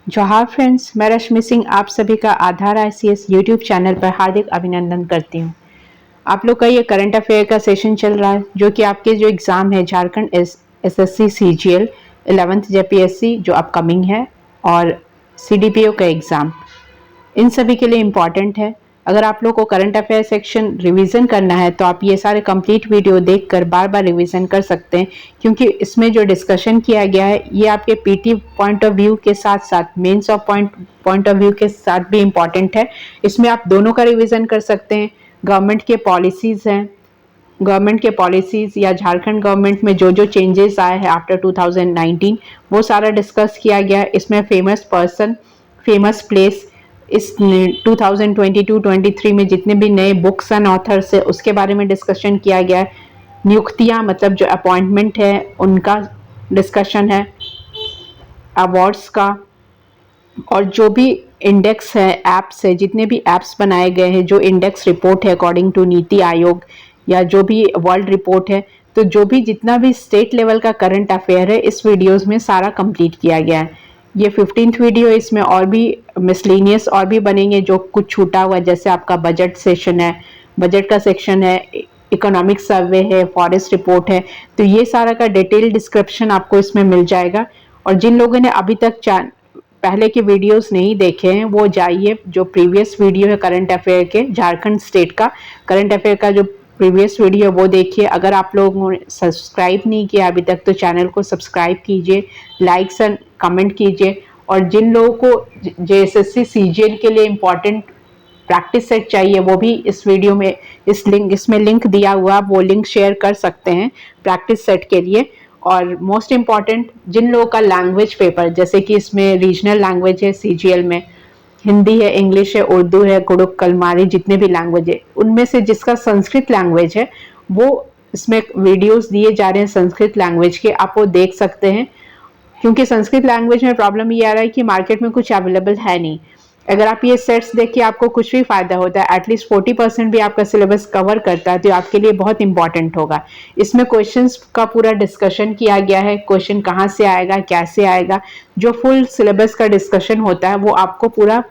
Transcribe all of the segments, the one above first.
जोहार फ्रेंड्स, मैं रश्मि सिंह आप सभी का आधार आईसीएस यूट्यूब चैनल पर हार्दिक अभिनंदन करती हूँ। आप लोग का ये करंट अफेयर का सेशन चल रहा है जो कि आपके जो एग्ज़ाम है Jharkhand SSC CGL 11th JPSC जो अपकमिंग है और सीडीपीओ का एग्ज़ाम इन सभी के लिए इम्पॉर्टेंट है। अगर आप लोग को करंट अफेयर सेक्शन रिवीजन करना है तो आप ये सारे कंप्लीट वीडियो देखकर बार बार रिवीजन कर सकते हैं, क्योंकि इसमें जो डिस्कशन किया गया है ये आपके पीटी पॉइंट ऑफ व्यू के साथ साथ mains of point of view के साथ भी इम्पॉर्टेंट है। इसमें आप दोनों का रिवीजन कर सकते हैं। गवर्नमेंट के पॉलिसीज या झारखंड गवर्नमेंट में जो जो चेंजेस आए हैं आफ्टर 2019 वो सारा डिस्कस किया गया है। इसमें फेमस पर्सन, फेमस प्लेस, इस 2022-23 में जितने भी नए बुक्स एंड ऑथर्स है उसके बारे में डिस्कशन किया गया है। नियुक्तियां मतलब जो अपॉइंटमेंट है उनका डिस्कशन है, अवार्ड्स का, और जो भी इंडेक्स है, ऐप्स है, जितने भी ऐप्स बनाए गए हैं, जो इंडेक्स रिपोर्ट है अकॉर्डिंग टू नीति आयोग या जो भी वर्ल्ड रिपोर्ट है, तो जो भी जितना भी स्टेट लेवल का करंट अफेयर है इस वीडियोस में सारा कंप्लीट किया गया है। ये 15th वीडियो, इसमें और भी मिसलेनियस और भी बनेंगे जो कुछ छूटा हुआ है, जैसे आपका बजट सेशन है, बजट का सेक्शन है, इकोनॉमिक सर्वे है, फॉरेस्ट रिपोर्ट है, तो ये सारा का डिटेल डिस्क्रिप्शन आपको इसमें मिल जाएगा। और जिन लोगों ने अभी तक पहले के वीडियोस नहीं देखे हैं वो जाइए, जो प्रीवियस वीडियो है करंट अफेयर के, झारखंड स्टेट का करंट अफेयर का जो प्रीवियस वीडियो वो देखिए। अगर आप लोगों ने सब्सक्राइब नहीं किया अभी तक तो चैनल को सब्सक्राइब कीजिए, लाइक्स एंड कमेंट कीजिए। और जिन लोगों को जेएसएससी सीजीएल के लिए इम्पोर्टेंट प्रैक्टिस सेट चाहिए वो भी इस वीडियो में इसमें लिंक दिया हुआ, वो लिंक शेयर कर सकते हैं प्रैक्टिस सेट के लिए। और मोस्ट इम्पॉर्टेंट, जिन लोगों का लैंग्वेज पेपर, जैसे कि इसमें रीजनल लैंग्वेज है सीजीएल में, हिंदी है, इंग्लिश है, उर्दू है, कुड़ुक कलमारी, जितने भी लैंग्वेज है उनमें से जिसका संस्कृत लैंग्वेज है वो इसमें वीडियोस दिए जा रहे हैं संस्कृत लैंग्वेज के, आप वो देख सकते हैं। क्योंकि संस्कृत लैंग्वेज में प्रॉब्लम ये आ रहा है कि मार्केट में कुछ अवेलेबल है नहीं। अगर आप ये सेट्स देख के आपको कुछ भी फायदा होता है, एटलीस्ट 40% भी आपका सिलेबस कवर करता है, तो आपके लिए बहुत इंपॉर्टेंट होगा। इसमें क्वेश्चंस का पूरा डिस्कशन किया गया है, क्वेश्चन कहाँ से आएगा, कैसे आएगा, जो फुल सिलेबस का डिस्कशन होता है वो आपको पूरा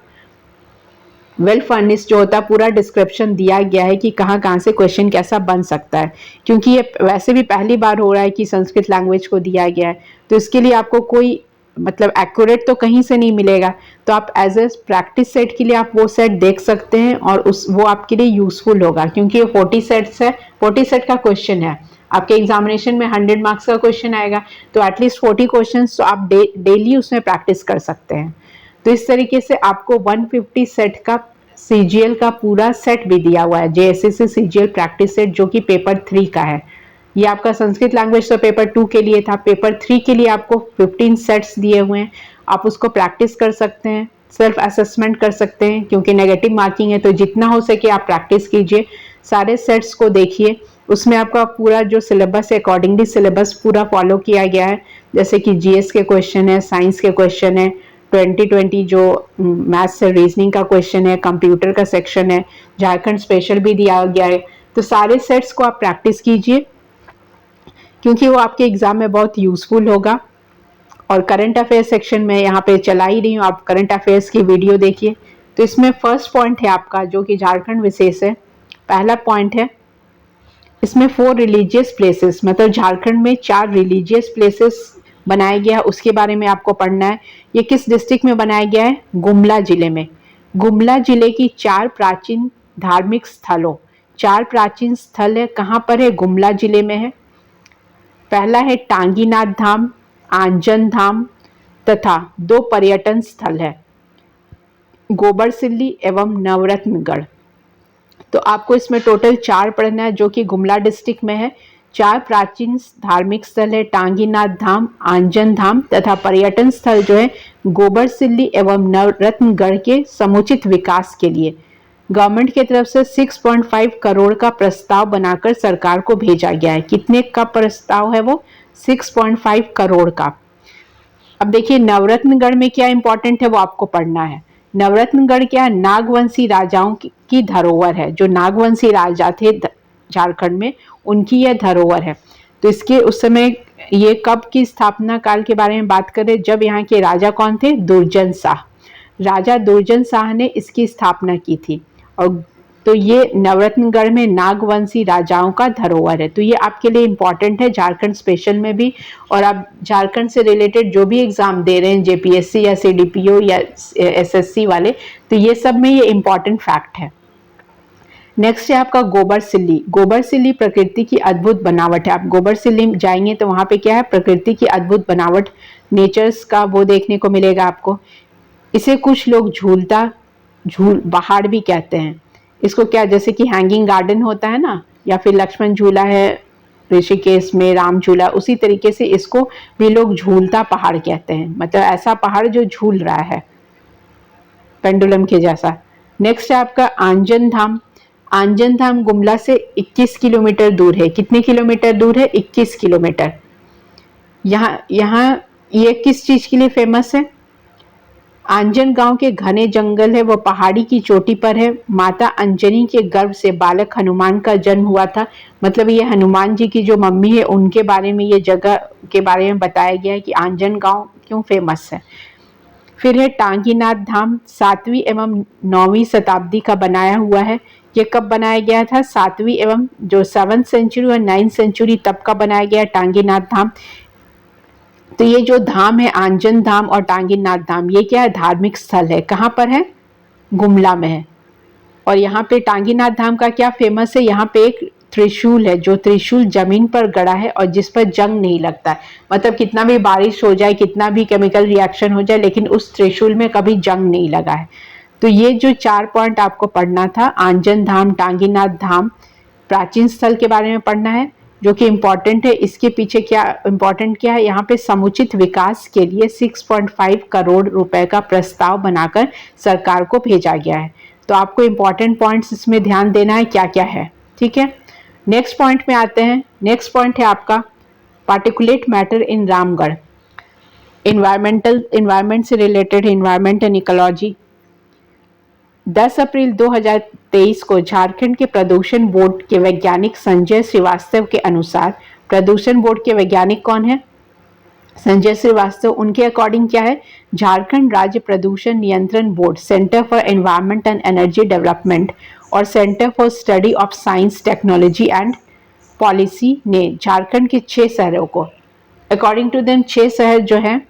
वेल फर्निश्ड जो होता है पूरा डिस्क्रिप्शन दिया गया है कि कहाँ कहाँ से क्वेश्चन कैसा बन सकता है। क्योंकि ये वैसे भी पहली बार हो रहा है कि संस्कृत लैंग्वेज को दिया गया है, तो इसके लिए आपको कोई मतलब एक्यूरेट तो कहीं से नहीं मिलेगा। तो आप एज ए प्रैक्टिस सेट के लिए आप वो सेट देख सकते हैं और वो आपके लिए यूजफुल होगा, क्योंकि ये 40 सेट्स है, 40 सेट का क्वेश्चन है। आपके एग्जामिनेशन में 100 मार्क्स का क्वेश्चन आएगा, तो एटलीस्ट 40 क्वेश्चन तो आप डेली उसमें प्रैक्टिस कर सकते हैं। तो इस तरीके से आपको 150 सेट का सीजीएल का पूरा सेट भी दिया हुआ है, जेएसएससी सीजीएल प्रैक्टिस सेट, जो कि पेपर 3 का है। ये आपका संस्कृत लैंग्वेज तो पेपर 2 के लिए था, पेपर 3 के लिए आपको 15 सेट्स दिए हुए हैं। आप उसको प्रैक्टिस कर सकते हैं, सेल्फ असेसमेंट कर सकते हैं, क्योंकि नेगेटिव मार्किंग है, तो जितना हो सके आप प्रैक्टिस कीजिए, सारे सेट्स को देखिए। उसमें आपका पूरा जो सिलेबस है अकॉर्डिंगली सिलेबस पूरा फॉलो किया गया है, जैसे कि जीएस के क्वेश्चन है, साइंस के क्वेश्चन है, 2020 जो मैथ्स से रीजनिंग का क्वेश्चन है, कंप्यूटर का सेक्शन है, झारखंड स्पेशल भी दिया गया है। तो सारे सेट्स को आप प्रैक्टिस कीजिए, क्योंकि वो आपके एग्जाम में बहुत यूजफुल होगा। और करंट अफेयर सेक्शन में यहाँ पे चला ही रही हूँ, आप करंट अफेयर्स की वीडियो देखिए। तो इसमें फर्स्ट पॉइंट है आपका जो कि झारखंड विशेष है। पहला पॉइंट है इसमें 4 रिलीजियस प्लेसेस, मतलब झारखंड में 4 रिलीजियस प्लेसेस बनाया गया है, उसके बारे में आपको पढ़ना है। ये किस डिस्ट्रिक्ट में बनाया गया है? गुमला जिले में। गुमला जिले की 4 प्राचीन धार्मिक स्थलों, 4 प्राचीन स्थल है, कहाँ पर है? गुमला जिले में है। पहला है टांगीनाथ धाम, आंजन धाम तथा 2 पर्यटन स्थल है, गोबरसिल्ली एवं नवरत्नगढ़। तो आपको इसमें टोटल 4 पढ़ना है जो कि गुमला डिस्ट्रिक्ट में है। 4 प्राचीन धार्मिक स्थल है, टांगीनाथ धाम, आंजन धाम तथा पर्यटन स्थल जो है गोबरसिल्ली एवं नवरत्नगढ़ के समुचित विकास के लिए गवर्नमेंट की तरफ से 6.5 करोड़ का प्रस्ताव बनाकर सरकार को भेजा गया है। कितने का प्रस्ताव है वो? 6.5 करोड़ का। अब देखिए नवरत्नगढ़ में क्या इंपॉर्टेंट है वो आपको पढ़ना है। नवरत्नगढ़ क्या? नागवंशी राजाओं की धरोहर है, जो नागवंशी राजा थे झारखंड में उनकी यह धरोहर है। तो इसके उस समय ये कब की स्थापना काल के बारे में बात करें, जब यहाँ के राजा कौन थे, दुर्जन शाह। राजा दुर्जन शाह ने इसकी स्थापना की थी। और तो ये नवरत्नगढ़ में नागवंशी राजाओं का धरोहर है। तो ये आपके लिए इम्पॉर्टेंट है झारखंड स्पेशल में भी, और आप झारखंड से रिलेटेड जो भी एग्जाम दे रहे हैं, जेपीएससी या सीडीपीओ या एसएससी वाले, तो ये सब में ये इम्पॉर्टेंट फैक्ट है। नेक्स्ट है आपका गोबर सिल्ली। गोबर सिल्ली प्रकृति की अद्भुत बनावट है। आप गोबर सिल्ली जाएंगे तो वहां पे क्या है, प्रकृति की अद्भुत बनावट, नेचर्स का वो देखने को मिलेगा आपको। इसे कुछ लोग झूल पहाड़ भी कहते हैं। इसको क्या, जैसे कि हैंगिंग गार्डन होता है ना, या फिर लक्ष्मण झूला है ऋषिकेश में, राम झूला, उसी तरीके से इसको भी लोग झूलता पहाड़ कहते हैं। मतलब ऐसा पहाड़ जो झूल रहा है पेंडुलम के जैसा। नेक्स्ट है आपका आंजन धाम। आंजन धाम गुमला से 21 किलोमीटर दूर है। कितने किलोमीटर दूर है, 21 किलोमीटर। यहाँ ये किस चीज के लिए फेमस है, आंजन गांव के घने जंगल है, वो पहाड़ी की चोटी पर है। माता अंजनी के गर्भ से बालक हनुमान का जन्म हुआ था। मतलब ये हनुमान जी की जो मम्मी है उनके बारे में, ये जगह के बारे में बताया गया है कि आंजन गांव क्यों फेमस है। फिर है टांगीनाथ धाम, 7वीं एवं 9वीं शताब्दी का बनाया हुआ है। ये कब बनाया गया था, 7वीं एवं जो 7th सेंचुरी और 9th सेंचुरी तब का बनाया गया टांगीनाथ धाम। तो ये जो धाम है आंजन धाम और टांगीनाथ धाम, ये क्या है, धार्मिक स्थल है। कहाँ पर है, गुमला में है। और यहाँ पे टांगीनाथ धाम का क्या फेमस है, यहाँ पे एक त्रिशूल है, जो त्रिशूल जमीन पर गड़ा है और जिस पर जंग नहीं लगता है। मतलब कितना भी बारिश हो जाए, कितना भी केमिकल रिएक्शन हो जाए, लेकिन उस त्रिशूल में कभी जंग नहीं लगा है। तो ये जो 4 पॉइंट आपको पढ़ना था, आंजन धाम, टांगीनाथ धाम, प्राचीन स्थल के बारे में पढ़ना है जो कि इम्पोर्टेंट है। इसके पीछे क्या इम्पोर्टेंट क्या है, यहाँ पे समुचित विकास के लिए 6.5 करोड़ रुपए का प्रस्ताव बनाकर सरकार को भेजा गया है। तो आपको इम्पोर्टेंट पॉइंट्स इसमें ध्यान देना है क्या क्या है, ठीक है। नेक्स्ट पॉइंट में आते हैं। नेक्स्ट पॉइंट है आपका particulate matter in Ramgarh. Environment से रिलेटेड, इन्वायरमेंट एंड इकोलॉजी। 10 अप्रैल 2023 को झारखंड के प्रदूषण बोर्ड के वैज्ञानिक संजय श्रीवास्तव के अनुसार, प्रदूषण बोर्ड के वैज्ञानिक कौन है, संजय श्रीवास्तव, उनके अकॉर्डिंग क्या है, झारखंड राज्य प्रदूषण नियंत्रण board, centre for environment and energy development और centre for study of science technology and policy ने झारखंड के 6 शहरों को, अकॉर्डिंग टू देम 6 शहर जो है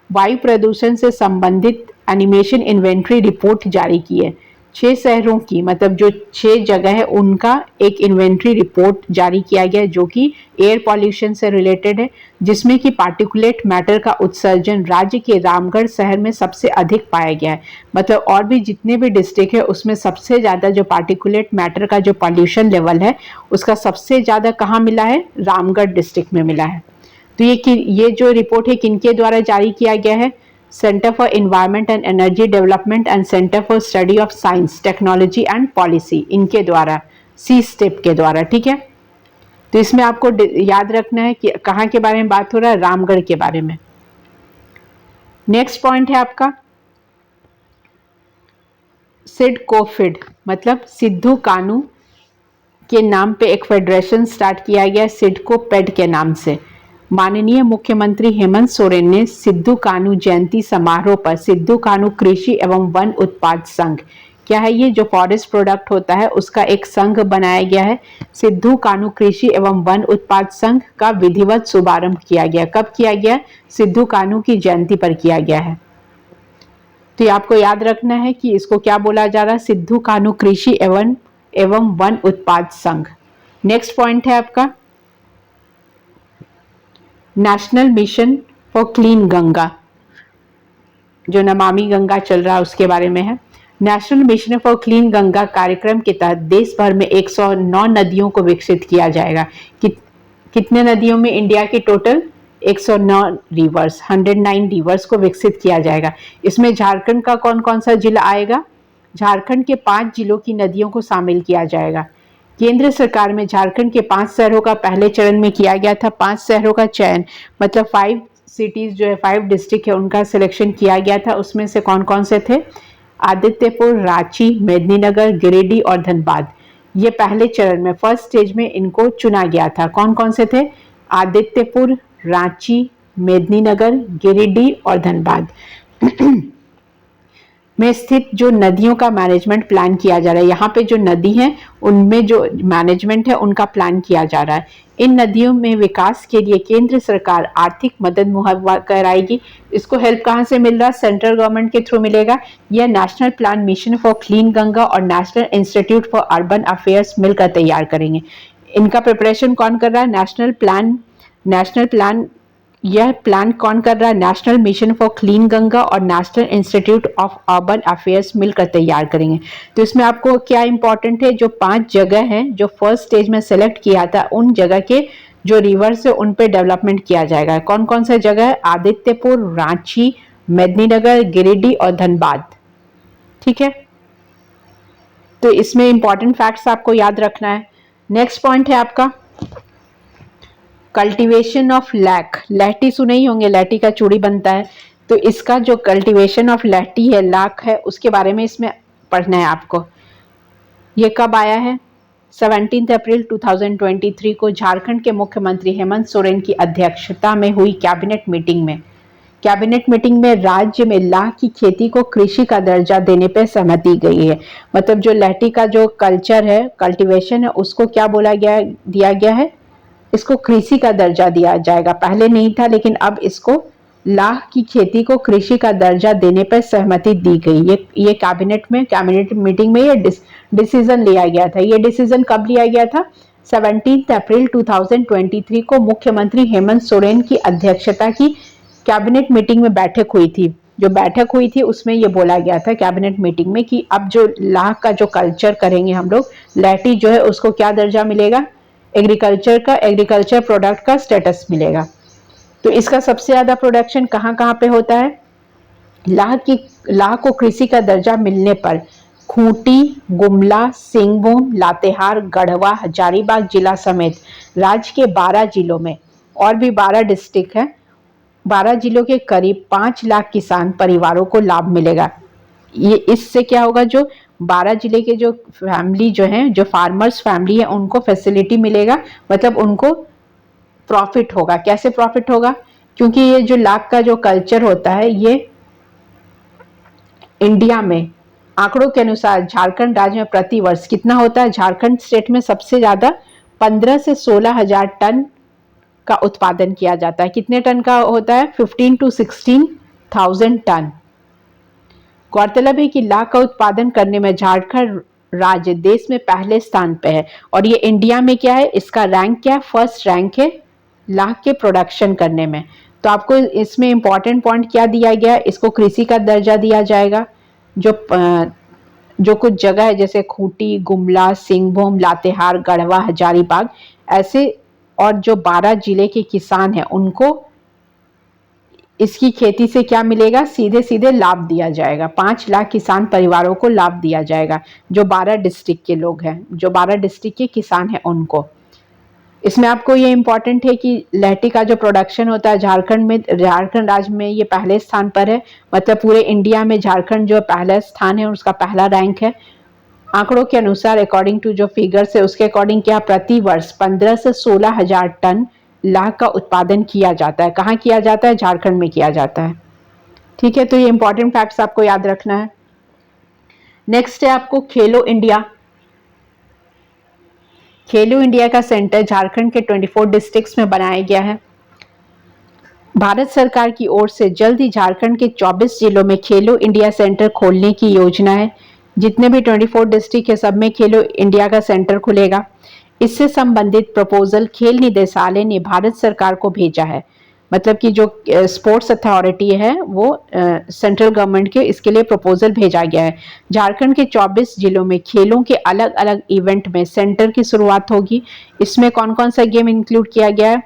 वायु प्रदूषण से संबंधित एनिमेशन इन्वेंट्री रिपोर्ट जारी की है। 6 शहरों की, मतलब जो 6 जगह है उनका एक इन्वेंट्री रिपोर्ट जारी किया गया है जो कि एयर पॉल्यूशन से रिलेटेड है, जिसमें कि पार्टिकुलेट मैटर का उत्सर्जन राज्य के रामगढ़ शहर में सबसे अधिक पाया गया है। मतलब और भी जितने भी डिस्ट्रिक्ट है उसमें सबसे ज़्यादा जो पार्टिकुलेट मैटर का जो पॉल्यूशन लेवल है उसका सबसे ज़्यादा कहाँ मिला है, रामगढ़ डिस्ट्रिक्ट में मिला है। तो ये जो रिपोर्ट है किनके द्वारा जारी किया गया है, centre for environment and energy development and centre for study of science technology and policy, इनके द्वारा, सी स्टेप के द्वारा, ठीक है। तो इसमें आपको याद रखना है कि कहाँ के बारे में बात हो रहा है, रामगढ़ के बारे में। नेक्स्ट पॉइंट है आपका सिडकोफिड, मतलब सिद्धू कानू के नाम पे एक फेडरेशन स्टार्ट किया गया सिडको पेड के नाम से। माननीय मुख्यमंत्री हेमंत सोरेन ने सिद्धू कानू जयंती समारोह पर सिद्धू कानू कृषि एवं वन उत्पाद संघ, क्या है ये, जो फॉरेस्ट प्रोडक्ट होता है उसका एक संघ बनाया गया है, सिद्धू कानू कृषि एवं वन उत्पाद संघ का विधिवत शुभारंभ किया गया। कब किया गया, सिद्धू कानू की जयंती पर किया गया है। तो ये आपको याद रखना है कि इसको क्या बोला जा रहा है, सिद्धू कानू कृषि एवं वन उत्पाद संघ। नेक्स्ट पॉइंट है आपका national mission for clean Ganga, जो नमामि गंगा चल रहा है उसके बारे में है। National mission for clean Ganga कार्यक्रम के तहत देश भर में 109 नदियों को विकसित किया जाएगा। कितने नदियों में, इंडिया के टोटल 109 रिवर्स, 109 रिवर्स को विकसित किया जाएगा। इसमें झारखंड का कौन कौन सा जिला आएगा, झारखंड के 5 जिलों की नदियों को शामिल किया जाएगा। केंद्र सरकार में झारखंड के 5 शहरों का पहले चरण में किया गया था। 5 शहरों का चयन, मतलब 5 सिटीज जो है, 5 डिस्ट्रिक्ट है, उनका सिलेक्शन किया गया था। उसमें से कौन कौन से थे, आदित्यपुर, रांची, मेदिनीनगर, गिरिडीह और धनबाद। ये पहले चरण में, फर्स्ट स्टेज में इनको चुना गया था। कौन कौन से थे, आदित्यपुर, रांची, मेदिनीनगर, गिरिडीह और धनबाद में स्थित जो नदियों का मैनेजमेंट प्लान किया जा रहा है। यहाँ पे जो नदी है उनमें जो मैनेजमेंट है उनका प्लान किया जा रहा है। इन नदियों में विकास के लिए केंद्र सरकार आर्थिक मदद मुहैया कराएगी। इसको हेल्प कहाँ से मिल रहा है? सेंट्रल गवर्नमेंट के थ्रू मिलेगा। यह national plan mission for clean Ganga और national institute for urban affairs मिलकर तैयार करेंगे। इनका प्रिपरेशन कौन कर रहा है? नेशनल प्लान यह प्लान कौन कर रहा है? National mission for clean Ganga और national institute of urban affairs मिलकर तैयार करेंगे। तो इसमें आपको क्या इंपॉर्टेंट है? जो 5 जगह हैं जो फर्स्ट स्टेज में सेलेक्ट किया था, उन जगह के जो रिवर्स है उन पे डेवलपमेंट किया जाएगा। कौन कौन सा जगह है? आदित्यपुर, रांची, मेदिनीनगर, गिरिडीह और धनबाद। ठीक है, तो इसमें इंपॉर्टेंट फैक्ट्स आपको याद रखना है। नेक्स्ट पॉइंट है आपका कल्टीवेशन ऑफ लैक। लैटी सुने ही होंगे, लैटी का चूड़ी बनता है। तो इसका जो कल्टीवेशन ऑफ लैटी है, लाख है, उसके बारे में इसमें पढ़ना है आपको। ये कब आया है? 17 अप्रैल 2023 को झारखंड के मुख्यमंत्री हेमंत सोरेन की अध्यक्षता में हुई कैबिनेट मीटिंग में राज्य में लाख की खेती को कृषि का दर्जा देने पर सहमति गई है। मतलब जो लैटी का जो कल्चर है, कल्टीवेशन है, उसको क्या दिया गया है? इसको कृषि का दर्जा दिया जाएगा। पहले नहीं था, लेकिन अब इसको लाख की खेती को कृषि का दर्जा देने पर सहमति दी गई। ये कैबिनेट मीटिंग में ये डिसीजन लिया गया था। ये डिसीजन कब लिया गया था? 17 अप्रैल 2023 को मुख्यमंत्री हेमंत सोरेन की अध्यक्षता की कैबिनेट मीटिंग में बैठक हुई थी। जो बैठक हुई थी उसमें ये बोला गया था कैबिनेट मीटिंग में कि अब जो लाख का जो कल्चर करेंगे हम लोग, लैटी जो है उसको क्या दर्जा मिलेगा? एग्रीकल्चर प्रोडक्ट का स्टेटस मिलेगा। तो इसका सबसे ज्यादा प्रोडक्शन कहाँ कहाँ पे होता है? लाह को कृषि का दर्जा मिलने पर खूंटी, गुमला, सिंहभूम, लातेहार, गढ़वा, हजारीबाग जिला समेत राज्य के 12 जिलों में, और भी 12 डिस्ट्रिक्ट हैं, 12 जिलों के करीब 5 लाख किसान परिवारों को लाभ मिलेगा। ये इससे क्या होगा? जो 12 जिले के जो फैमिली जो हैं, जो फार्मर्स फैमिली है, उनको फैसिलिटी मिलेगा। मतलब उनको प्रॉफिट होगा। कैसे प्रॉफिट होगा? क्योंकि ये जो लाख का जो कल्चर होता है, ये इंडिया में आंकड़ों के अनुसार झारखंड राज्य में प्रति वर्ष कितना होता है? झारखंड स्टेट में सबसे ज्यादा 15 से 16 हजार टन का उत्पादन किया जाता है। कितने टन का होता है? 15 to 16,000 टन। गौरतलब है कि लाख का उत्पादन करने में झारखंड राज्य देश में पहले स्थान पे है, और ये इंडिया में क्या है? इसका रैंक क्या है? फर्स्ट रैंक है लाख के प्रोडक्शन करने में। तो आपको इसमें इंपॉर्टेंट पॉइंट क्या दिया गया है? इसको कृषि का दर्जा दिया जाएगा। जो कुछ जगह है जैसे खूंटी, गुमला, सिंहभूम, लातेहार, गढ़वा, हजारीबाग ऐसे, और जो 12 जिले के किसान हैं उनको इसकी खेती से क्या मिलेगा? सीधे सीधे लाभ दिया जाएगा। 5 लाख किसान परिवारों को लाभ दिया जाएगा, जो 12 डिस्ट्रिक्ट के लोग हैं, जो 12 डिस्ट्रिक्ट के किसान हैं उनको। इसमें आपको ये इंपॉर्टेंट है कि लैटी का जो प्रोडक्शन होता है झारखंड राज्य में ये पहले स्थान पर है। मतलब पूरे इंडिया में झारखंड जो पहला स्थान है, उसका पहला रैंक है। आंकड़ों के अनुसार अकॉर्डिंग टू जो फिगर्स है उसके अकॉर्डिंग क्या प्रति वर्ष 15 से 16 हजार टन लाख का उत्पादन किया जाता है। कहाँ किया जाता है? झारखंड में किया जाता है। ठीक है, तो ये इंपॉर्टेंट फैक्ट्स आपको याद रखना है। नेक्स्ट है आपको खेलो इंडिया। खेलो इंडिया का सेंटर झारखंड के 24 डिस्ट्रिक्ट्स में बनाया गया है। भारत सरकार की ओर से जल्द ही झारखंड के 24 जिलों में खेलो इंडिया सेंटर खोलने की योजना है। जितने भी 24 डिस्ट्रिक्ट है सब में खेलो इंडिया का सेंटर खुलेगा। इससे संबंधित प्रपोजल खेल निदेशालय ने भारत सरकार को भेजा है। मतलब कि जो स्पोर्ट्स अथॉरिटी है वो सेंट्रल गवर्नमेंट के इसके लिए प्रपोजल भेजा गया है। झारखंड के 24 जिलों में खेलों के अलग अलग इवेंट में सेंटर की शुरुआत होगी। इसमें कौन कौन सा गेम इंक्लूड किया गया है?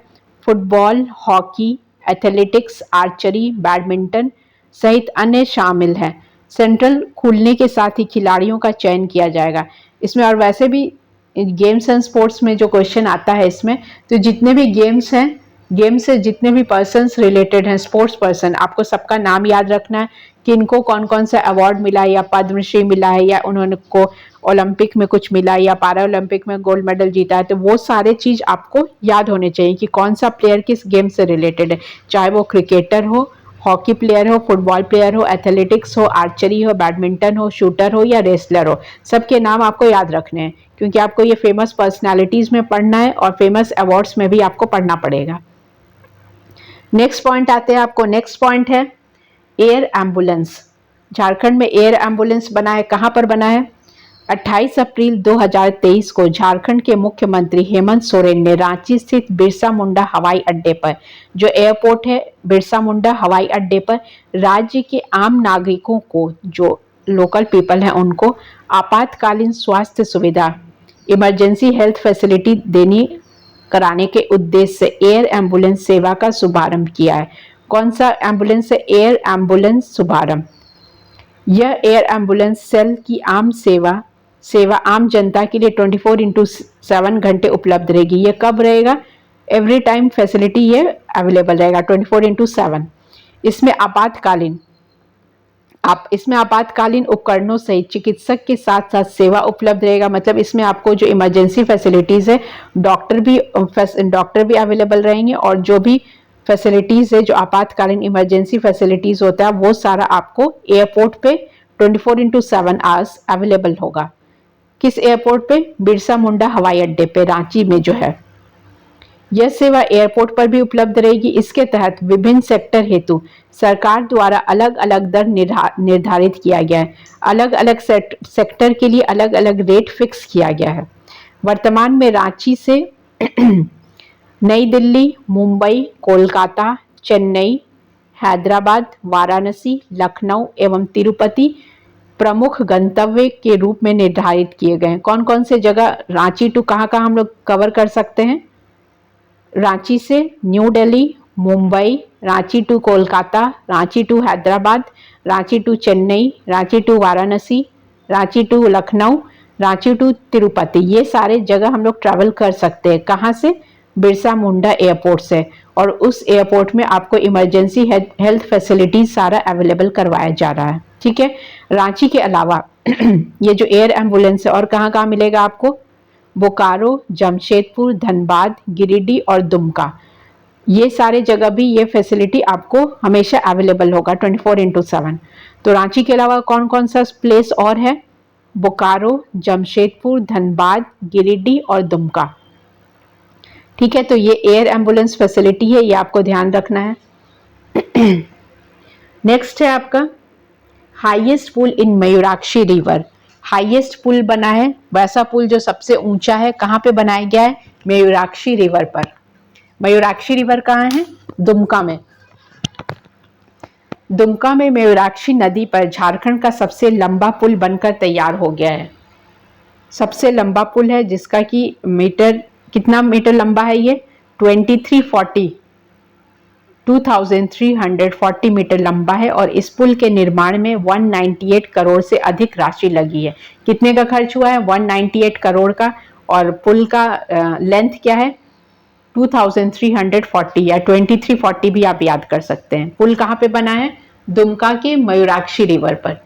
Football, hockey, athletics, archery, badminton सहित अन्य शामिल हैं। सेंट्रल खुलने के साथ ही खिलाड़ियों का चयन किया जाएगा इसमें। और वैसे भी गेम्स एंड स्पोर्ट्स में जो क्वेश्चन आता है इसमें, तो जितने भी गेम्स हैं, गेम से जितने भी पर्सन्स रिलेटेड हैं, स्पोर्ट्स पर्सन, आपको सबका नाम याद रखना है कि इनको कौन कौन सा अवार्ड मिला है, या पद्मश्री मिला है, या उन्होंने को ओलंपिक में कुछ मिला या पैरा ओलंपिक में गोल्ड मेडल जीता है, तो वो सारे चीज़ आपको याद होने चाहिए कि कौन सा प्लेयर किस गेम से रिलेटेड है, चाहे वो क्रिकेटर हो, हॉकी प्लेयर हो, फुटबॉल प्लेयर हो, एथलेटिक्स हो, आर्चरी हो, बैडमिंटन हो, शूटर हो या रेसलर हो, सबके नाम आपको याद रखने हैं क्योंकि आपको ये फेमस पर्सनालिटीज़ में पढ़ना है और फेमस अवार्ड्स में भी आपको पढ़ना पड़ेगा। नेक्स्ट पॉइंट आते हैं आपको, नेक्स्ट पॉइंट है एयर एम्बुलेंस। झारखंड में एयर एम्बुलेंस बना है, कहाँ पर बना है? 28 अप्रैल 2023 को झारखंड के मुख्यमंत्री हेमंत सोरेन ने रांची स्थित बिरसा मुंडा हवाई अड्डे पर, जो एयरपोर्ट है बिरसा मुंडा हवाई अड्डे पर, राज्य के आम नागरिकों को, जो लोकल पीपल हैं, उनको आपातकालीन स्वास्थ्य सुविधा, इमरजेंसी हेल्थ फैसिलिटी देनी कराने के उद्देश्य से एयर एम्बुलेंस सेवा का शुभारंभ किया है। कौन सा एम्बुलेंस है? एयर एम्बुलेंस शुभारंभ। यह एयर एम्बुलेंस सेल की आम सेवा आम जनता के लिए 24/7 घंटे उपलब्ध रहेगी। यह कब रहेगा? एवरी टाइम फैसिलिटी ये अवेलेबल रहेगा 24/7। इसमें आपातकालीन उपकरणों सहित चिकित्सक के साथ साथ सेवा उपलब्ध रहेगा। मतलब इसमें आपको जो इमरजेंसी फैसिलिटीज है, डॉक्टर भी अवेलेबल रहेंगे और जो भी फैसिलिटीज है, जो आपातकालीन इमरजेंसी फैसिलिटीज होता है, वो सारा आपको एयरपोर्ट पे 24/7 आवर्स अवेलेबल होगा। किस एयरपोर्ट पे? बिरसा मुंडा हवाई अड्डे पे, रांची में जो है। यह सेवा एयरपोर्ट पर भी उपलब्ध रहेगी। इसके तहत विभिन्न सेक्टर हेतु सरकार द्वारा अलग अलग दर निर्धारित किया गया है। अलग अलग सेक्टर के लिए अलग अलग रेट फिक्स किया गया है। वर्तमान में रांची से नई दिल्ली, मुंबई, कोलकाता, चेन्नई, हैदराबाद, वाराणसी, लखनऊ एवं तिरुपति प्रमुख गंतव्य के रूप में निर्धारित किए गए हैं। कौन कौन से जगह रांची टू कहाँ कहाँ हम लोग कवर कर सकते हैं? रांची से New Delhi, Mumbai, Ranchi to Kolkata, Ranchi to Hyderabad, Ranchi to Chennai, Ranchi to Varanasi, Ranchi to Lucknow, Ranchi to Tirupati, ये सारे जगह हम लोग ट्रैवल कर सकते हैं। कहाँ से? बिरसा मुंडा एयरपोर्ट से। और उस एयरपोर्ट में आपको इमरजेंसी हेल्थ फैसिलिटी सारा अवेलेबल करवाया जा रहा है। ठीक है। रांची के अलावा ये जो एयर एम्बुलेंस है और कहाँ कहाँ मिलेगा आपको? बोकारो, जमशेदपुर, धनबाद, गिरिडीह और दुमका, ये सारे जगह भी ये फैसिलिटी आपको हमेशा अवेलेबल होगा 24/7। तो रांची के अलावा कौन कौन सा प्लेस और है? बोकारो, जमशेदपुर, धनबाद, गिरिडीह और दुमका। ठीक है, तो ये एयर एम्बुलेंस फैसिलिटी है, ये आपको ध्यान रखना है। नेक्स्ट है आपका हाईएस्ट पुल इन मयूराक्षी रिवर। हाईएस्ट पुल बना है, वैसा पुल जो सबसे ऊंचा है, कहाँ पे बनाया गया है? मयूराक्षी रिवर पर। मयूराक्षी रिवर कहाँ है? दुमका में। दुमका में मयूराक्षी नदी पर झारखंड का सबसे लंबा पुल बनकर तैयार हो गया है। सबसे लंबा पुल है जिसका कि कितना मीटर लंबा है ये? 2340 मीटर लंबा है और इस पुल के निर्माण में 198 करोड़ से अधिक राशि लगी है। कितने का खर्च हुआ है? 198 करोड़ का। और पुल का लेंथ क्या है? 2340 या 2340 भी आप याद कर सकते हैं। पुल कहाँ पे बना है? दुमका के मयूराक्षी रिवर पर।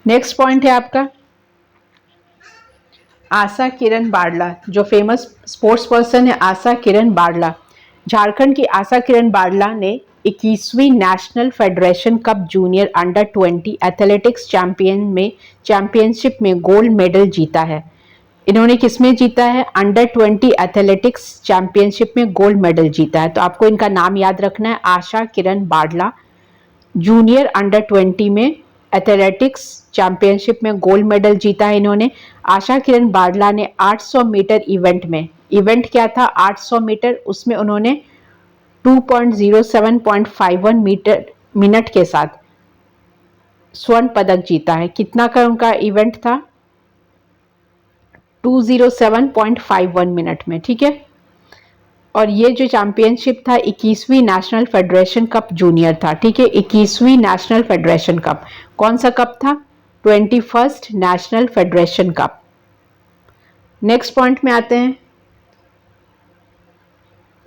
नेक्स्ट पॉइंट है आपका आशा किरण बारला। जो फेमस स्पोर्ट्स पर्सन है आशा किरण बारला, झारखंड की आशा किरण बारला ने 21वीं national federation cup junior under 20 athletics championship में गोल्ड मेडल जीता है। इन्होंने किसमें जीता है? अंडर 20 एथलेटिक्स चैंपियनशिप में गोल्ड मेडल जीता है। तो आपको इनका नाम याद रखना है, आशा किरण बारला। जूनियर अंडर 20 में एथलेटिक्स चैंपियनशिप में गोल्ड मेडल जीता है इन्होंने। आशा किरण बारला ने 800 मीटर इवेंट क्या था? 800 मीटर, उसमें उन्होंने 2.07.51 मिनट के साथ स्वर्ण पदक जीता है। कितना का उनका इवेंट था? 207.51 मिनट में। ठीक है। और ये जो चैंपियनशिप था 21वीं नेशनल फेडरेशन कप जूनियर था। ठीक है, 21वीं नेशनल फेडरेशन कप। कौन सा कप था? 21st national federation cup. Next point में आते हैं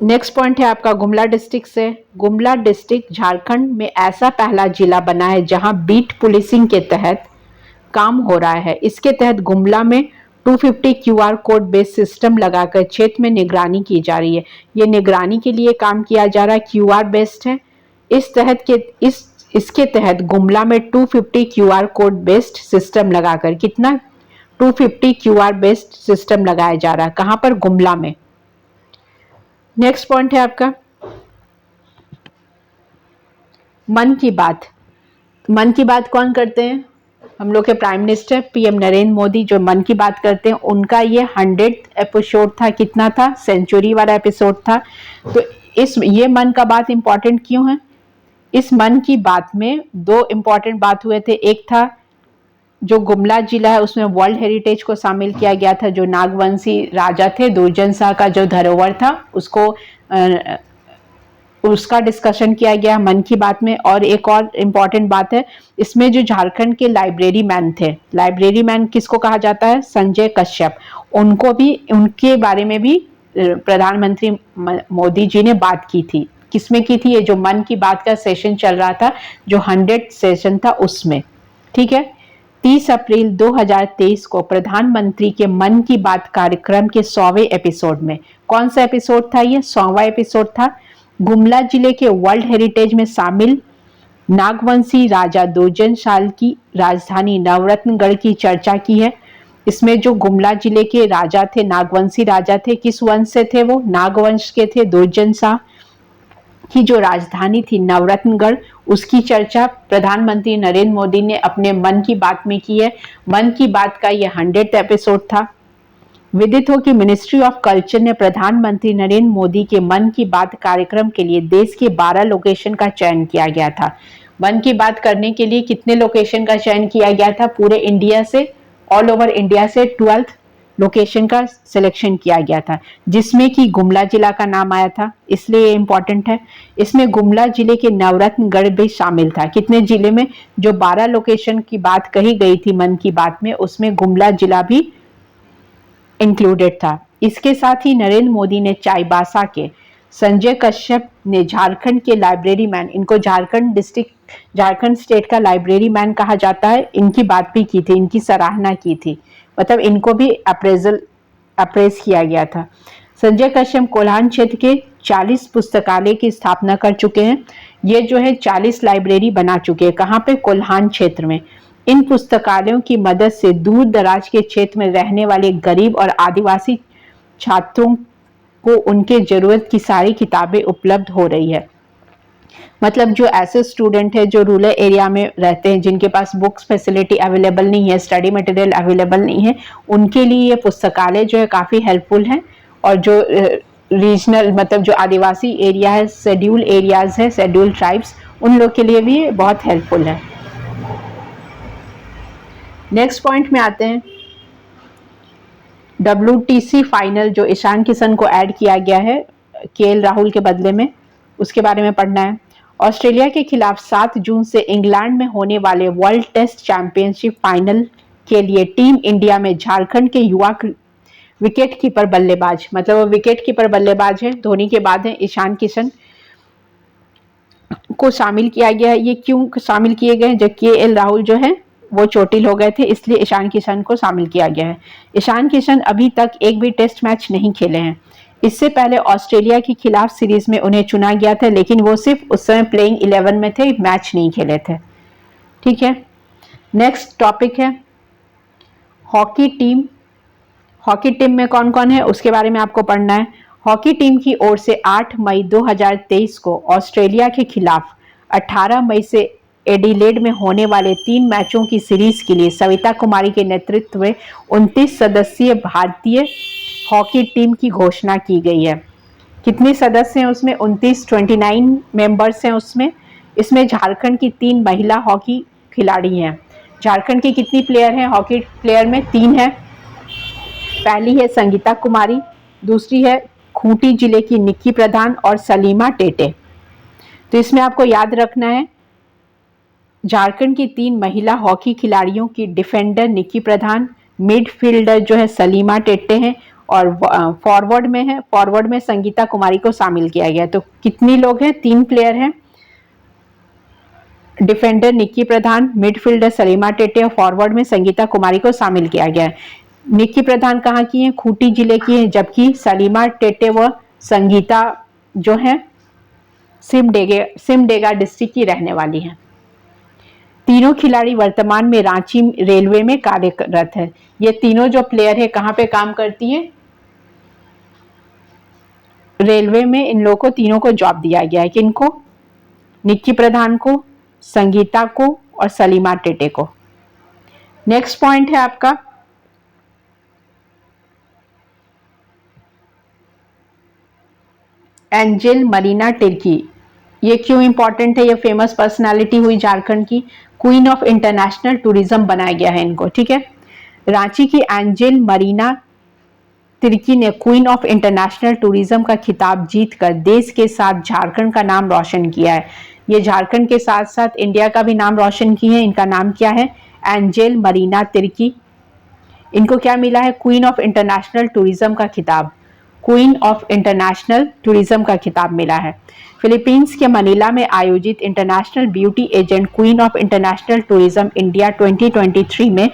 नेक्स्ट पॉइंट है आपका गुमला डिस्ट्रिक्ट से। गुमला डिस्ट्रिक्ट झारखंड में ऐसा पहला जिला बना है जहां बीट पुलिसिंग के तहत काम हो रहा है। इसके तहत गुमला में 250 क्यूआर कोड बेस्ड सिस्टम लगाकर क्षेत्र में निगरानी की जा रही है। ये निगरानी के लिए काम किया जा रहा है, क्यूआर बेस्ड है। इसके तहत गुमला में 250 क्यूआर कोड बेस्ड सिस्टम लगाकर कितना 250 क्यूआर बेस्ड सिस्टम लगाया जा रहा है। कहां पर? गुमला में। नेक्स्ट पॉइंट है आपका मन की बात। मन की बात कौन करते हैं? हम लोग के prime minister PM Narendra Modi जो मन की बात करते हैं, उनका ये 100th एपिसोड था। कितना था? सेंचुरी वाला एपिसोड था। तो ये मन का बात इंपॉर्टेंट क्यों है? इस मन की बात में दो इंपॉर्टेंट बात हुए थे। एक था जो गुमला जिला है उसमें वर्ल्ड हेरिटेज को शामिल किया गया था। जो नागवंशी राजा थे, दुर्जन शाह का जो धरोहर था उसका डिस्कशन किया गया मन की बात में। और एक और इम्पॉर्टेंट बात है, इसमें जो झारखंड के लाइब्रेरी मैन थे, लाइब्रेरी मैन किसको कहा जाता है? संजय कश्यप। उनके बारे में भी प्रधानमंत्री मोदी जी ने बात की थी। किसमें की थी? ये जो मन की बात का सेशन चल रहा था, जो 100th सेशन था उसमें। ठीक है। 30 अप्रैल 2023 को प्रधानमंत्री के मन की बात कार्यक्रम के 100वें एपिसोड में, कौन सा एपिसोड था? ये 100वां एपिसोड था। गुमला जिले के वर्ल्ड हेरिटेज में शामिल नागवंशी राजा दुर्जन शाह की राजधानी नवरत्नगढ़ की चर्चा की है। इसमें जो गुमला जिले के राजा थे, नागवंशी राजा थे, किस वंश से थे? वो नागवंश के थे। दुर्जन शाह की जो राजधानी थी नवरत्नगढ़, उसकी चर्चा प्रधानमंत्री नरेंद्र मोदी ने अपने मन की बात में की है। मन की बात का यह 100th एपिसोड था। विदित हो कि मिनिस्ट्री ऑफ कल्चर ने प्रधानमंत्री नरेंद्र मोदी के मन की बात कार्यक्रम के लिए देश के 12 लोकेशन का चयन किया गया था। मन की बात करने के लिए कितने लोकेशन का चयन किया गया था? पूरे इंडिया से, ऑल ओवर इंडिया से 12 लोकेशन का सिलेक्शन किया गया था, जिसमें कि गुमला जिला का नाम आया था। इसलिए ये इंपॉर्टेंट है। इसमें गुमला जिले के नवरत्नगढ़ भी शामिल था। कितने जिले में? जो 12 लोकेशन की बात कही गई थी मन की बात में, उसमें गुमला जिला भी इंक्लूडेड था। इसके साथ ही नरेंद्र मोदी ने चाईबासा के संजय कश्यप ने झारखंड के लाइब्रेरी मैन, इनको झारखंड स्टेट का लाइब्रेरी मैन कहा जाता है, इनकी बात भी की थी, इनकी सराहना की थी। मतलब इनको भी अप्रेज किया गया था। संजय कश्यप कोल्हान क्षेत्र के 40 पुस्तकालय की स्थापना कर चुके हैं। ये जो है 40 लाइब्रेरी बना चुके हैं। कहाँ पे? कोल्हान क्षेत्र में। इन पुस्तकालयों की मदद से दूर दराज के क्षेत्र में रहने वाले गरीब और आदिवासी छात्रों को उनके जरूरत की सारी किताबें उपलब्ध हो रही है। मतलब जो ऐसे स्टूडेंट है जो रूरल एरिया में रहते हैं, जिनके पास बुक्स फैसिलिटी अवेलेबल नहीं है, स्टडी मटेरियल अवेलेबल नहीं है, उनके लिए ये पुस्तकालय जो है काफ़ी हेल्पफुल है। और जो रीजनल मतलब जो आदिवासी एरिया है, शेड्यूल एरियाज है, शेड्यूल ट्राइब्स, उन लोग के लिए भी बहुत हेल्पफुल है। नेक्स्ट पॉइंट में आते हैं WTC फाइनल, जो ईशान किशन को ऐड किया गया है केएल राहुल के बदले में, उसके बारे में पढ़ना है। ऑस्ट्रेलिया के खिलाफ 7 जून से इंग्लैंड में होने वाले वर्ल्ड टेस्ट चैंपियनशिप फाइनल के लिए टीम इंडिया में झारखंड के युवा विकेट कीपर बल्लेबाज, मतलब वो विकेट कीपर बल्लेबाज है, धोनी के बाद है, ईशान किशन को शामिल किया गया है। ये क्यों शामिल किए गए? जब केएल राहुल जो है वो चोटिल हो गए थे, इसलिए ईशान किशन को शामिल किया गया है। ईशान किशन अभी तक एक भी टेस्ट मैच नहीं खेले हैं। इससे पहले ऑस्ट्रेलिया के खिलाफ सीरीज में उन्हें चुना गया था, लेकिन वो सिर्फ उस समय प्लेइंग 11 में थे, मैच नहीं खेले थे। ठीक है। नेक्स्ट टॉपिक है हॉकी टीम। हॉकी टीम में कौन कौन है उसके बारे में आपको पढ़ना है। हॉकी टीम की ओर से 8 मई 2023 को ऑस्ट्रेलिया के खिलाफ, 18 मई से एडिलेड में होने वाले 3 मैचों की सीरीज के लिए सविता कुमारी के नेतृत्व में 29 सदस्यीय भारतीय हॉकी टीम की घोषणा की गई है। कितने सदस्य हैं उसमें? 29 मेंबर्स हैं उसमें। इसमें झारखंड की 3 महिला हॉकी खिलाड़ी हैं। झारखंड की कितनी प्लेयर हैं? हॉकी प्लेयर में 3 हैं। पहली है संगीता कुमारी, दूसरी है खूंटी जिले की निक्की प्रधान और सलीमा टेटे। तो इसमें आपको याद रखना है झारखंड की 3 महिला हॉकी खिलाड़ियों की डिफेंडर निक्की प्रधान, मिडफील्डर जो है सलीमा टेटे हैं, और फॉरवर्ड में है, फॉरवर्ड में संगीता कुमारी को शामिल किया गया। तो कितनी लोग हैं? 3 प्लेयर हैं, डिफेंडर निक्की प्रधान, मिडफील्डर सलीमा टेटे और फॉरवर्ड में संगीता कुमारी को शामिल किया गया है। निक्की प्रधान कहाँ की है? खूंटी जिले की है, जबकि सलीमा टेटे व संगीता जो है सिमडेगा डिस्ट्रिक्ट की रहने वाली है। तीनों खिलाड़ी वर्तमान में रांची रेलवे में कार्यरत है। ये तीनों जो प्लेयर है कहाँ पे काम करती है? रेलवे में इन लोगों को तीनों को जॉब दिया गया है। किनको? निक्की प्रधान को, संगीता को और सलीमा टेटे को। नेक्स्ट पॉइंट है आपका एंजेल मरीना टिर्की। ये क्यों इंपॉर्टेंट है? ये फेमस पर्सनालिटी हुई झारखंड की, क्वीन ऑफ इंटरनेशनल टूरिज्म बनाया गया है इनको। ठीक है, रांची की एंजेल मरीना तिर्की ने क्वीन ऑफ इंटरनेशनल टूरिज्म का खिताब जीतकर देश के साथ झारखंड का नाम रोशन किया है। ये झारखंड के साथ साथ इंडिया का भी नाम रोशन की है। इनका नाम क्या है? एंजेल मरीना तिर्की। इनको क्या मिला है? क्वीन ऑफ इंटरनेशनल टूरिज्म का खिताब, क्वीन ऑफ इंटरनेशनल टूरिज्म का खिताब मिला है। फिलीपींस के मनीला में आयोजित international beauty agent queen of international tourism India 2023 में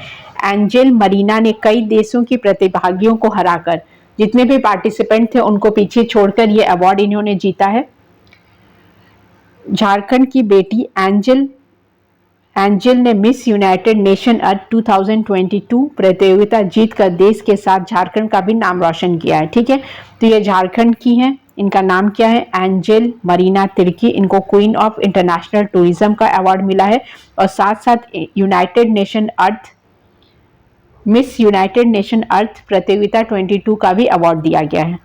एंजेल मरीना ने कई देशों की प्रतिभागियों को हराकर, जितने भी पार्टिसिपेंट थे उनको पीछे छोड़कर ये अवार्ड इन्होंने जीता है। झारखंड की बेटी एंजल ने मिस यूनाइटेड नेशन अर्थ 2022 प्रतियोगिता जीतकर देश के साथ झारखंड का भी नाम रोशन किया है। ठीक है, तो ये झारखंड की हैं। इनका नाम क्या है? एंजेल मरीना तिर्की। इनको क्वीन ऑफ इंटरनेशनल टूरिज्म का अवार्ड मिला है और साथ साथ मिस यूनाइटेड नेशन अर्थ प्रतियोगिता 22 का भी अवार्ड दिया गया है।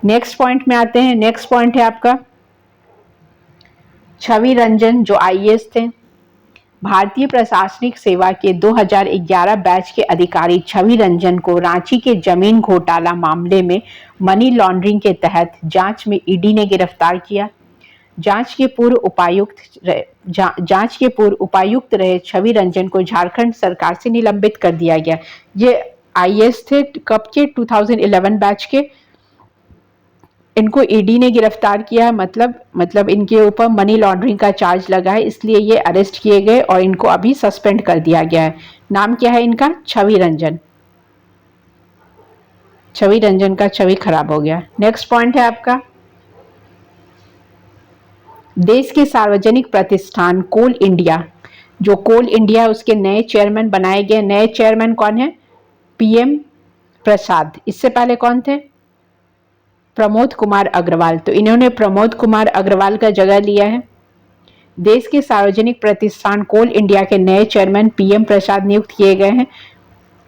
नेक्स्ट पॉइंट में आते हैं। नेक्स्ट पॉइंट है आपका छवि रंजन, जो आईएएस थे। भारतीय प्रशासनिक सेवा के 2011 बैच के अधिकारी छवि रंजन को रांची के जमीन घोटाला मामले में मनी लॉन्ड्रिंग के तहत जांच में ईडी ने गिरफ्तार किया। जांच के पूर्व उपायुक्त रहे छवि रंजन को झारखंड सरकार से निलंबित कर दिया गया। ये आईएएस थे कब के? 2011 बैच के। इनको ईडी ने गिरफ्तार किया है, मतलब इनके ऊपर मनी लॉन्ड्रिंग का चार्ज लगा है, इसलिए ये अरेस्ट किए गए और इनको अभी सस्पेंड कर दिया गया है। नाम क्या है इनका? छवि रंजन। छवि रंजन का छवि खराब हो गया। नेक्स्ट पॉइंट है आपका देश के सार्वजनिक प्रतिष्ठान कोल इंडिया, जो कोल इंडिया है उसके नए चेयरमैन बनाए गए। नए चेयरमैन कौन है? पीएम प्रसाद। इससे पहले कौन थे? प्रमोद कुमार अग्रवाल। तो इन्होंने प्रमोद कुमार अग्रवाल का जगह लिया है। देश के सार्वजनिक प्रतिष्ठान कोल इंडिया के नए चेयरमैन पीएम प्रसाद नियुक्त किए गए हैं।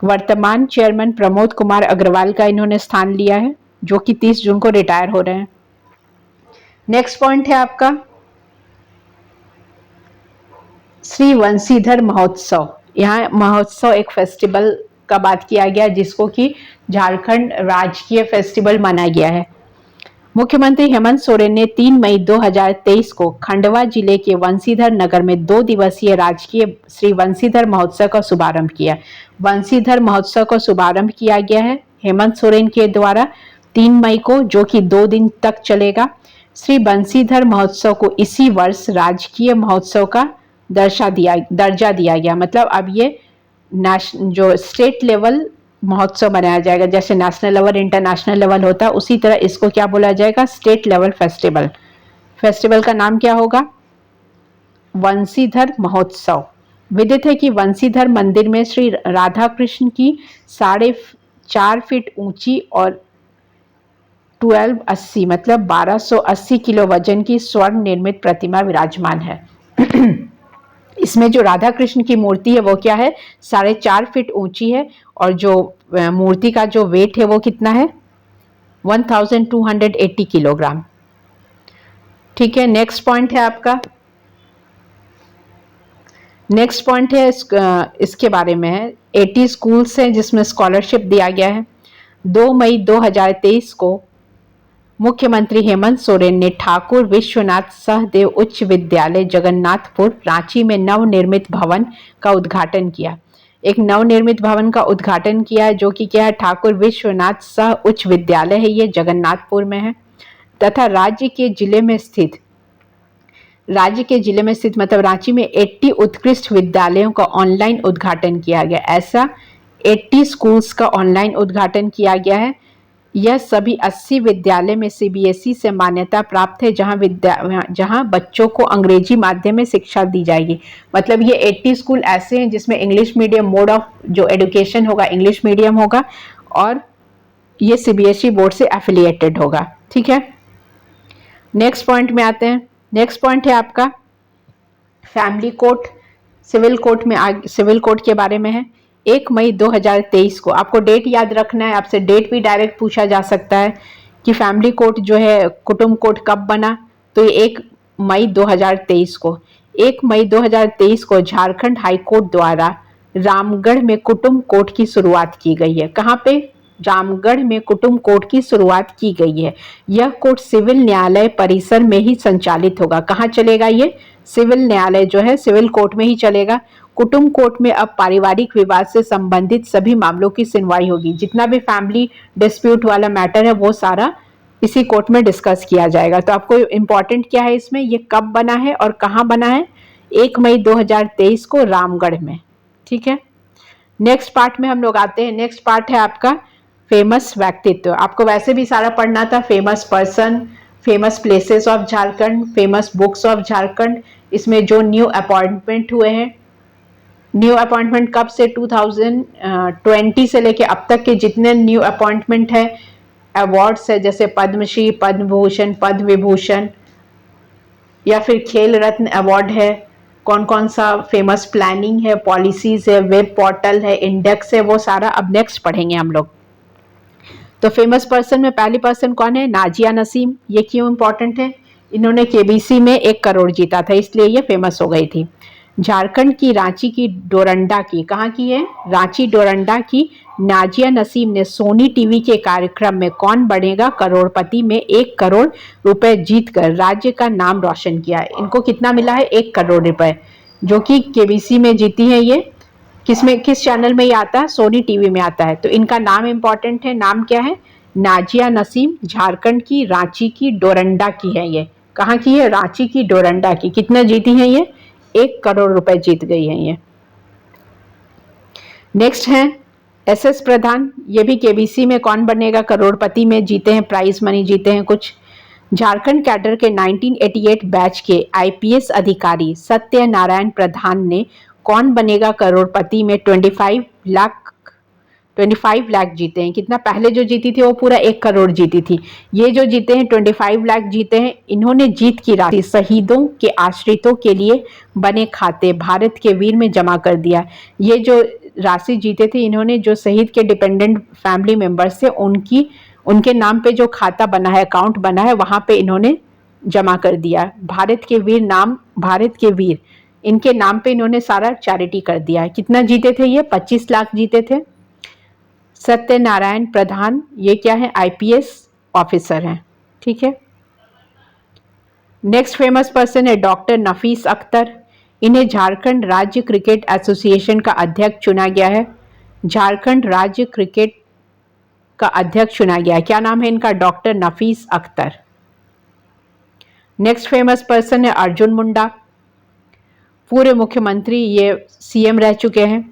वर्तमान चेयरमैन प्रमोद कुमार अग्रवाल का इन्होंने स्थान लिया है, जो कि 30 जून को रिटायर हो रहे हैं। नेक्स्ट पॉइंट है आपका श्री वंशीधर महोत्सव। यहाँ महोत्सव एक फेस्टिवल का बात किया गया जिसको कि झारखंड राजकीय फेस्टिवल माना गया है। मुख्यमंत्री हेमंत सोरेन ने 3 मई 2023 को खंडवा जिले के वंशीधर नगर में 2 दिवसीय राजकीय श्री वंशीधर महोत्सव का शुभारंभ किया। वंशीधर महोत्सव का शुभारंभ किया गया है हेमंत सोरेन के द्वारा 3 मई को, जो कि 2 दिन तक चलेगा। श्री वंशीधर महोत्सव को इसी वर्ष राजकीय महोत्सव का दर्जा दिया गया। मतलब अब ये जो स्टेट लेवल महोत्सव मनाया जाएगा, जैसे नेशनल लेवल इंटरनेशनल लेवल होता है, उसी तरह इसको क्या बोला जाएगा? State level festival. फेस्टिवल का नाम क्या होगा? वंशीधर महोत्सव। विदित है कि वंशीधर मंदिर में श्री राधा कृष्ण की 4.5 फीट ऊंची और 1280 मतलब 1280 किलो वजन की स्वर्ण निर्मित प्रतिमा विराजमान है। इसमें जो राधा कृष्ण की मूर्ति है वो क्या है? 4.5 फीट ऊंची है और जो मूर्ति का जो वेट है वो कितना है? 1280 किलोग्राम। ठीक है, नेक्स्ट पॉइंट है आपका नेक्स्ट पॉइंट है इसके बारे में है 80 स्कूल्स हैं जिसमें स्कॉलरशिप दिया गया है। 2 मई 2023 को मुख्यमंत्री हेमंत सोरेन ने ठाकुर विश्वनाथ सहदेव उच्च विद्यालय जगन्नाथपुर रांची में नवनिर्मित भवन का उद्घाटन किया। एक नवनिर्मित भवन का उद्घाटन किया है जो कि क्या है, ठाकुर विश्वनाथ शाह उच्च विद्यालय है, ये जगन्नाथपुर में है। तथा राज्य के जिले में स्थित मतलब रांची में 80 उत्कृष्ट विद्यालयों का ऑनलाइन उद्घाटन किया गया। ऐसा 80 स्कूल्स का ऑनलाइन उद्घाटन किया गया है। यह सभी 80 विद्यालय में सीबीएसई से मान्यता प्राप्त है, जहां बच्चों को अंग्रेजी माध्यम में शिक्षा दी जाएगी। मतलब ये 80 स्कूल ऐसे हैं जिसमें इंग्लिश मीडियम मोड ऑफ जो एजुकेशन होगा इंग्लिश मीडियम होगा और ये सीबीएसई बोर्ड से एफिलिएटेड होगा। ठीक है, नेक्स्ट पॉइंट में आते हैं। नेक्स्ट पॉइंट है आपका फैमिली कोर्ट। सिविल कोर्ट के बारे में है। 1 मई 2023 को, आपको डेट याद रखना है, आपसे डेट भी डायरेक्ट पूछा जा सकता है कि फैमिली कोर्ट जो है कुटुंब कोर्ट कब बना, तो ये 1 मई 2023 को। 1 मई 2023 को झारखंड हाई कोर्ट द्वारा रामगढ़ में कुटुंब कोर्ट की शुरुआत की गई है। कहाँ पे? रामगढ़ में कुटुंब कोर्ट की शुरुआत की गई है। यह कोर्ट सिविल न्यायालय परिसर में ही संचालित होगा। कहाँ चलेगा ये? सिविल न्यायालय जो है सिविल कोर्ट में ही चलेगा। कुटुंब कोर्ट में अब पारिवारिक विवाद से संबंधित सभी मामलों की सुनवाई होगी। जितना भी फैमिली डिस्प्यूट वाला मैटर है वो सारा इसी कोर्ट में डिस्कस किया जाएगा। तो आपको इम्पोर्टेंट क्या है इसमें, ये कब बना है और कहाँ बना है? 1 मई 2023 को रामगढ़ में। ठीक है, नेक्स्ट पार्ट में हम लोग आते हैं। नेक्स्ट पार्ट है आपका फेमस व्यक्तित्व। आपको वैसे भी सारा पढ़ना था, famous person, famous places of Jharkhand, famous books of Jharkhand. इसमें जो न्यू अपॉइंटमेंट हुए हैं, न्यू अपॉइंटमेंट कब से 2020 से लेके अब तक के जितने न्यू अपॉइंटमेंट है, अवार्ड्स है जैसे पद्मश्री, पद्म भूषण, पद्म विभूषण या फिर खेल रत्न अवार्ड है, कौन कौन सा फेमस प्लानिंग है, पॉलिसीज है, वेब पोर्टल है, इंडेक्स है, वो सारा अब नेक्स्ट पढ़ेंगे हम लोग। तो फेमस पर्सन में पहली पर्सन कौन है? नाजिया नसीम। ये क्यों इंपॉर्टेंट है? इन्होंने केबीसी में 1 करोड़ जीता था, इसलिए ये फेमस हो गई थी। झारखंड की रांची की डोरंडा की, कहाँ की है? रांची डोरंडा की नाजिया नसीम ने सोनी टीवी के कार्यक्रम में कौन बनेगा करोड़पति में 1 करोड़ रुपए जीतकर राज्य का नाम रोशन किया। इनको कितना मिला है? 1 करोड़ रुपए, जो कि केबीसी में जीती है। ये किस चैनल में ये आता है? सोनी टीवी में आता है। तो इनका नाम इंपॉर्टेंट है। नाम क्या है? नाजिया नसीम, झारखंड की रांची की डोरंडा की है। ये कहाँ की है? रांची की डोरंडा की। कितना जीती है ये? 1 करोड़ रुपए जीत गई है ये। नेक्स्ट है एसएस प्रधान। ये भी केबीसी में कौन बनेगा करोड़पति में जीते हैं, प्राइज मनी जीते हैं कुछ। झारखंड कैडर के 1988 बैच के आईपीएस अधिकारी सत्यनारायण प्रधान ने कौन बनेगा करोड़पति में 25 लाख जीते हैं। कितना? पहले जो जीती थी वो पूरा 1 करोड़ जीती थी। ये जो जीते हैं 25 लाख जीते हैं। इन्होंने जीत की राशि शहीदों के आश्रितों के लिए बने खाते भारत के वीर में जमा कर दिया। ये जो राशि जीते थे इन्होंने, जो शहीद के डिपेंडेंट फैमिली मेंबर्स थे उनके नाम पे जो खाता बना है, अकाउंट बना है, वहां पे इन्होंने जमा कर दिया। भारत के वीर इनके नाम पे इन्होंने सारा चैरिटी कर दिया है। कितना जीते थे ये? 25 लाख जीते थे। सत्यनारायण प्रधान ये क्या है? आईपीएस ऑफिसर हैं। ठीक है, नेक्स्ट फेमस पर्सन है डॉक्टर नफीस अख्तर। इन्हें झारखंड राज्य क्रिकेट एसोसिएशन का अध्यक्ष चुना गया है। झारखंड राज्य क्रिकेट का अध्यक्ष चुना गया है। क्या नाम है इनका? डॉक्टर नफीस अख्तर। नेक्स्ट फेमस पर्सन है अर्जुन मुंडा। पूर्व मुख्यमंत्री, ये सीएम रह चुके हैं।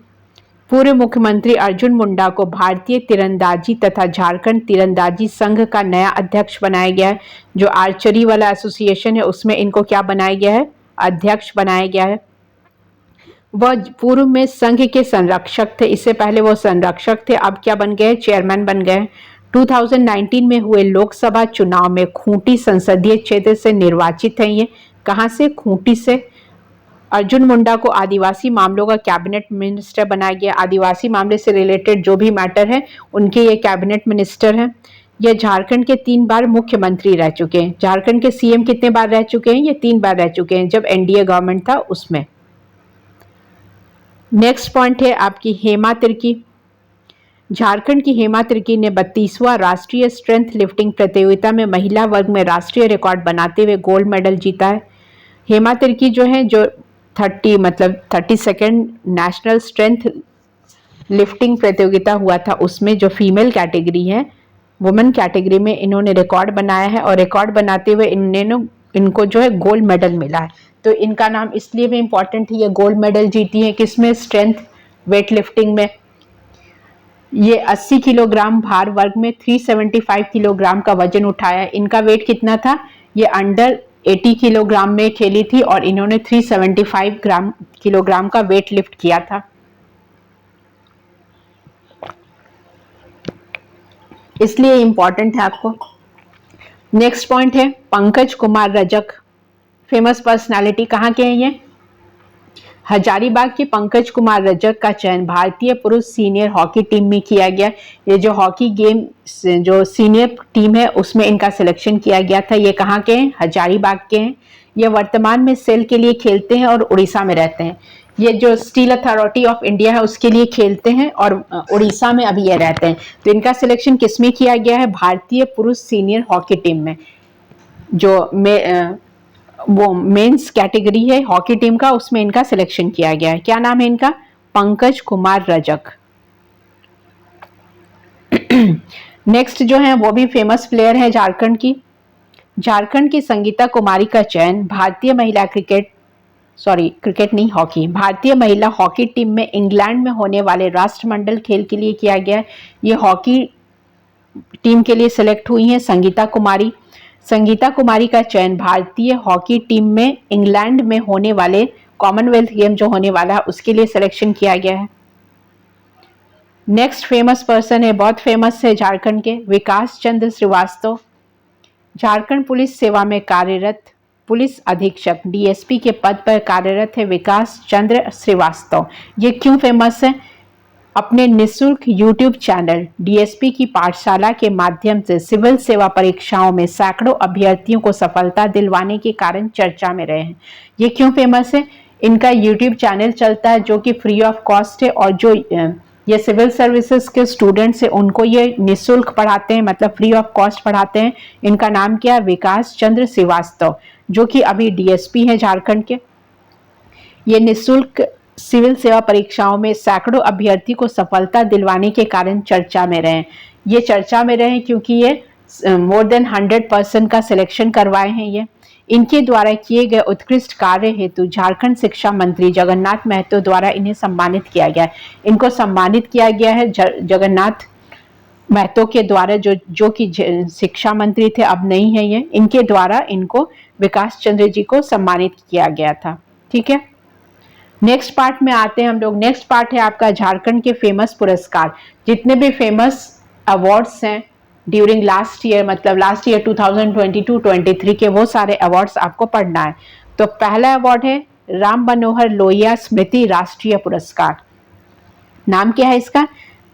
पूर्व मुख्यमंत्री अर्जुन मुंडा को भारतीय तीरंदाजी तथा झारखंड तीरंदाजी संघ का नया अध्यक्ष बनाया गया है। जो आर्चरी वाला एसोसिएशन है उसमें इनको क्या बनाया गया है? अध्यक्ष बनाया गया है। वह पूर्व में संघ के संरक्षक थे, इससे पहले वो संरक्षक थे, अब क्या बन गए? चेयरमैन बन गए। 2019 में हुए लोकसभा चुनाव में खूंटी संसदीय क्षेत्र से निर्वाचित हैं ये। कहाँ से? खूंटी से। अर्जुन मुंडा को आदिवासी मामलों का कैबिनेट मिनिस्टर बनाया गया। आदिवासी मामले से रिलेटेड जो भी मैटर है उनके ये कैबिनेट मिनिस्टर हैं। यह झारखंड के 3 बार मुख्यमंत्री रह चुके हैं। झारखंड के सीएम कितने बार रह चुके हैं? ये 3 बार रह चुके हैं, जब एनडीए गवर्नमेंट था उसमें। नेक्स्ट पॉइंट है आपकी हेमा तिर्की। झारखंड की हेमा तिर्की ने 32वां राष्ट्रीय स्ट्रेंथ लिफ्टिंग प्रतियोगिता में महिला वर्ग में राष्ट्रीय रिकॉर्ड बनाते हुए गोल्ड मेडल जीता है। हेमा तिर्की जो है, जो 32nd नेशनल स्ट्रेंथ लिफ्टिंग प्रतियोगिता हुआ था उसमें जो फीमेल कैटेगरी है, वुमेन कैटेगरी में इन्होंने रिकॉर्ड बनाया है और रिकॉर्ड बनाते हुए इनको जो है गोल्ड मेडल मिला है। तो इनका नाम इसलिए भी इम्पोर्टेंट है, ये गोल्ड मेडल जीती है किसमें, स्ट्रेंथ वेट लिफ्टिंग में। ये 80 किलोग्राम भार वर्ग में 375 किलोग्राम का वजन उठाया। इनका वेट कितना था, ये अंडर 80 किलोग्राम में खेली थी और इन्होंने 375 किलोग्राम का वेट लिफ्ट किया था। इसलिए इंपॉर्टेंट है आपको। नेक्स्ट पॉइंट है पंकज कुमार रजक, फेमस पर्सनालिटी, कहाँ के हैं ये, हजारीबाग के पंकज कुमार रजक का चयन भारतीय पुरुष सीनियर हॉकी टीम में किया गया। ये जो हॉकी गेम जो सीनियर टीम है उसमें इनका सिलेक्शन किया गया था। ये कहाँ के हैं, हजारीबाग के हैं। ये वर्तमान में सेल के लिए खेलते हैं और उड़ीसा में रहते हैं। ये जो स्टील अथॉरिटी ऑफ इंडिया है उसके लिए खेलते हैं और उड़ीसा में अभी ये रहते हैं। तो इनका सिलेक्शन किसमें किया गया है, भारतीय पुरुष सीनियर हॉकी टीम में, जो वो मेंस कैटेगरी है हॉकी टीम का, उसमें इनका सिलेक्शन किया गया है। क्या नाम है इनका, पंकज कुमार रजक। नेक्स्ट जो है वो भी फेमस प्लेयर है झारखंड की संगीता कुमारी का चयन भारतीय महिला भारतीय महिला हॉकी टीम में इंग्लैंड में होने वाले राष्ट्रमंडल खेल के लिए किया गया है। ये हॉकी टीम के लिए सिलेक्ट हुई हैं संगीता कुमारी का चयन भारतीय हॉकी टीम में इंग्लैंड में होने वाले कॉमनवेल्थ गेम जो होने वाला है उसके लिए सिलेक्शन किया गया है। नेक्स्ट फेमस पर्सन है, बहुत फेमस है झारखंड के, विकास चंद्र श्रीवास्तव। झारखंड पुलिस सेवा में कार्यरत पुलिस अधीक्षक डीएसपी के पद पर कार्यरत है विकास चंद्र श्रीवास्तव। ये क्यों फेमस है, अपने निःशुल्क यूट्यूब चैनल डीएसपी की पाठशाला के माध्यम से सिविल सेवा परीक्षाओं में सैकड़ों अभ्यर्थियों को सफलता दिलवाने के कारण चर्चा में रहे हैं। ये क्यों फेमस है, इनका यूट्यूब चैनल चलता है जो कि फ्री ऑफ कॉस्ट है और जो ये सिविल सर्विसेज के स्टूडेंट्स हैं उनको ये निःशुल्क पढ़ाते हैं, मतलब फ्री ऑफ कॉस्ट पढ़ाते हैं। इनका नाम क्या है, विकास चंद्र श्रीवास्तव, जो कि अभी डीएसपी है झारखंड के। ये निःशुल्क सिविल सेवा परीक्षाओं में सैकड़ों अभ्यर्थी को सफलता दिलवाने के कारण चर्चा में रहे। ये चर्चा में रहे क्योंकि ये मोर देन 100% का सिलेक्शन करवाए हैं। ये इनके द्वारा किए गए उत्कृष्ट कार्य हेतु झारखंड शिक्षा मंत्री जगन्नाथ महतो द्वारा इन्हें सम्मानित किया गया है। इनको सम्मानित किया गया है जगन्नाथ महतो के द्वारा, जो कि शिक्षा मंत्री थे, अब नहीं है ये, इनके द्वारा इनको विकास चंद्र जी को सम्मानित किया गया था। ठीक है, नेक्स्ट पार्ट में आते हैं हम लोग। नेक्स्ट पार्ट है आपका झारखंड के फेमस पुरस्कार, जितने भी फेमस अवार्ड्स हैं ड्यूरिंग लास्ट ईयर, मतलब लास्ट ईयर 2022-23 के, वो सारे अवार्ड्स आपको पढ़ना है। तो पहला अवार्ड है राम मनोहर लोहिया स्मृति राष्ट्रीय पुरस्कार। नाम क्या है इसका,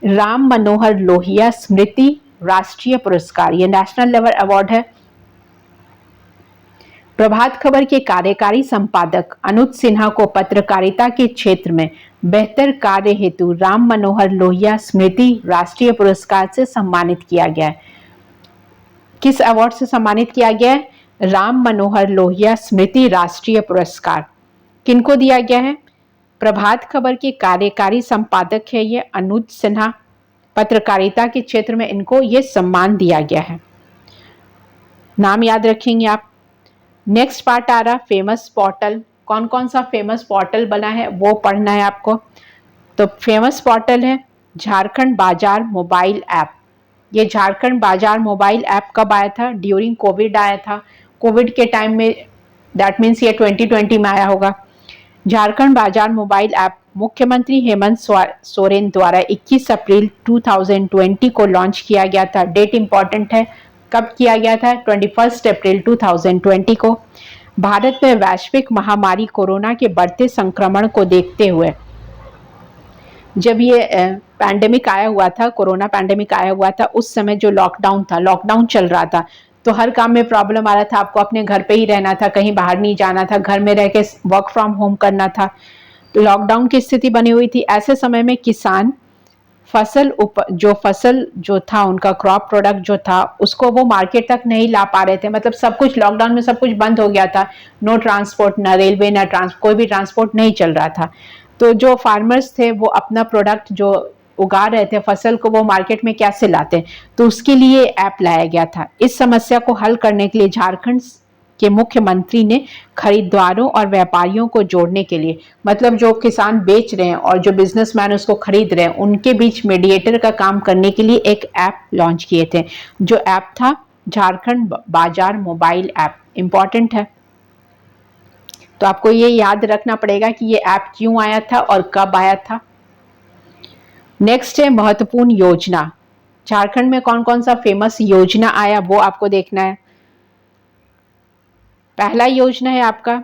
राम मनोहर लोहिया स्मृति राष्ट्रीय पुरस्कार। ये नेशनल लेवल अवार्ड है। प्रभात खबर के कार्यकारी संपादक अनुज सिन्हा को पत्रकारिता के क्षेत्र में बेहतर कार्य हेतु राम मनोहर लोहिया स्मृति राष्ट्रीय पुरस्कार से सम्मानित किया गया है। किस अवार्ड से सम्मानित किया गया है, राम मनोहर लोहिया स्मृति राष्ट्रीय पुरस्कार। किनको दिया गया है, प्रभात खबर के कार्यकारी संपादक है ये अनुज सिन्हा, पत्रकारिता के क्षेत्र में इनको ये सम्मान दिया गया है। नाम याद रखेंगे आप। नेक्स्ट पार्ट आ रहा फेमस पोर्टल, कौन कौन सा फेमस पोर्टल बना है वो पढ़ना है आपको। तो फेमस पोर्टल है झारखंड बाजार मोबाइल ऐप। ये झारखंड बाजार मोबाइल ऐप कब आया था, ड्यूरिंग कोविड आया था। कोविड के टाइम में, दैट मीन्स ये 2020 में आया होगा। झारखंड बाजार मोबाइल ऐप मुख्यमंत्री हेमंत सोरेन द्वारा 21 अप्रैल 2020 को लॉन्च किया गया था। डेट इंपॉर्टेंट है, कब किया गया था, 21 अप्रैल 2020 को। भारत में वैश्विक महामारी कोरोना के बढ़ते संक्रमण को देखते हुए, जब ये पैंडेमिक आया हुआ था, कोरोना पैंडेमिक आया हुआ था, उस समय जो लॉकडाउन चल रहा था, तो हर काम में प्रॉब्लम आ रहा था। आपको अपने घर पे ही रहना था, कहीं बाहर नहीं जाना था, घर में रह के वर्क फ्रॉम होम करना था। तो लॉकडाउन की स्थिति बनी हुई थी। ऐसे समय में किसान फसल जो था, उनका क्रॉप प्रोडक्ट जो था, उसको वो मार्केट तक नहीं ला पा रहे थे। मतलब सब कुछ लॉकडाउन में सब कुछ बंद हो गया था। नो ट्रांसपोर्ट, ना रेलवे, ना कोई भी ट्रांसपोर्ट नहीं चल रहा था। तो जो फार्मर्स थे वो अपना प्रोडक्ट जो उगा रहे थे फसल को वो मार्केट में कैसे लाते हैं, तो उसके लिए ऐप लाया गया था। इस समस्या को हल करने के लिए झारखंड के मुख्यमंत्री ने खरीदारों और व्यापारियों को जोड़ने के लिए, मतलब जो किसान बेच रहे हैं और जो बिजनेसमैन उसको खरीद रहे हैं, उनके बीच मीडिएटर का काम करने के लिए एक ऐप लॉन्च किए थे, जो ऐप था झारखंड बाजार मोबाइल ऐप। इंपॉर्टेंट है, तो आपको ये याद रखना पड़ेगा कि ये ऐप क्यों आया था और कब आया था। नेक्स्ट है महत्वपूर्ण योजना। झारखंड में कौन कौन सा फेमस योजना आया वो आपको देखना है। पहला योजना है आपका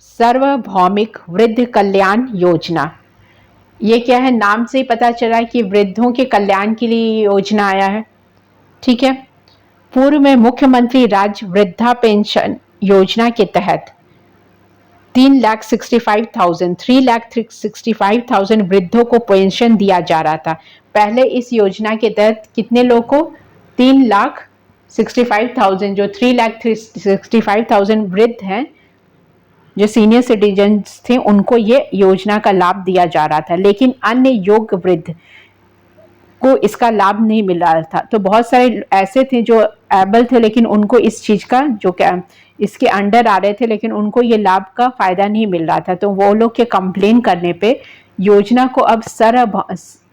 सार्वभौमिक वृद्ध कल्याण योजना। ये क्या है, नाम से ही पता चला है कि वृद्धों के कल्याण के लिए योजना आया है। ठीक है, पूर्व में मुख्यमंत्री राज्य वृद्धा पेंशन योजना के तहत 3,65,000 वृद्धों को पेंशन दिया जा रहा था। पहले इस योजना के तहत कितने लोगों को, 3,65,000, जो 3,65,000 वृद्ध हैं जो सीनियर सिटीजन्स थे, उनको ये योजना का लाभ दिया जा रहा था। लेकिन अन्य योग्य वृद्ध को इसका लाभ नहीं मिल रहा था। तो बहुत सारे ऐसे थे जो एबल थे, लेकिन उनको इस चीज का जो क्या इसके अंडर आ रहे थे, लेकिन उनको ये लाभ का फायदा नहीं मिल रहा था। तो वो लोग के कंप्लेन करने पे योजना को अब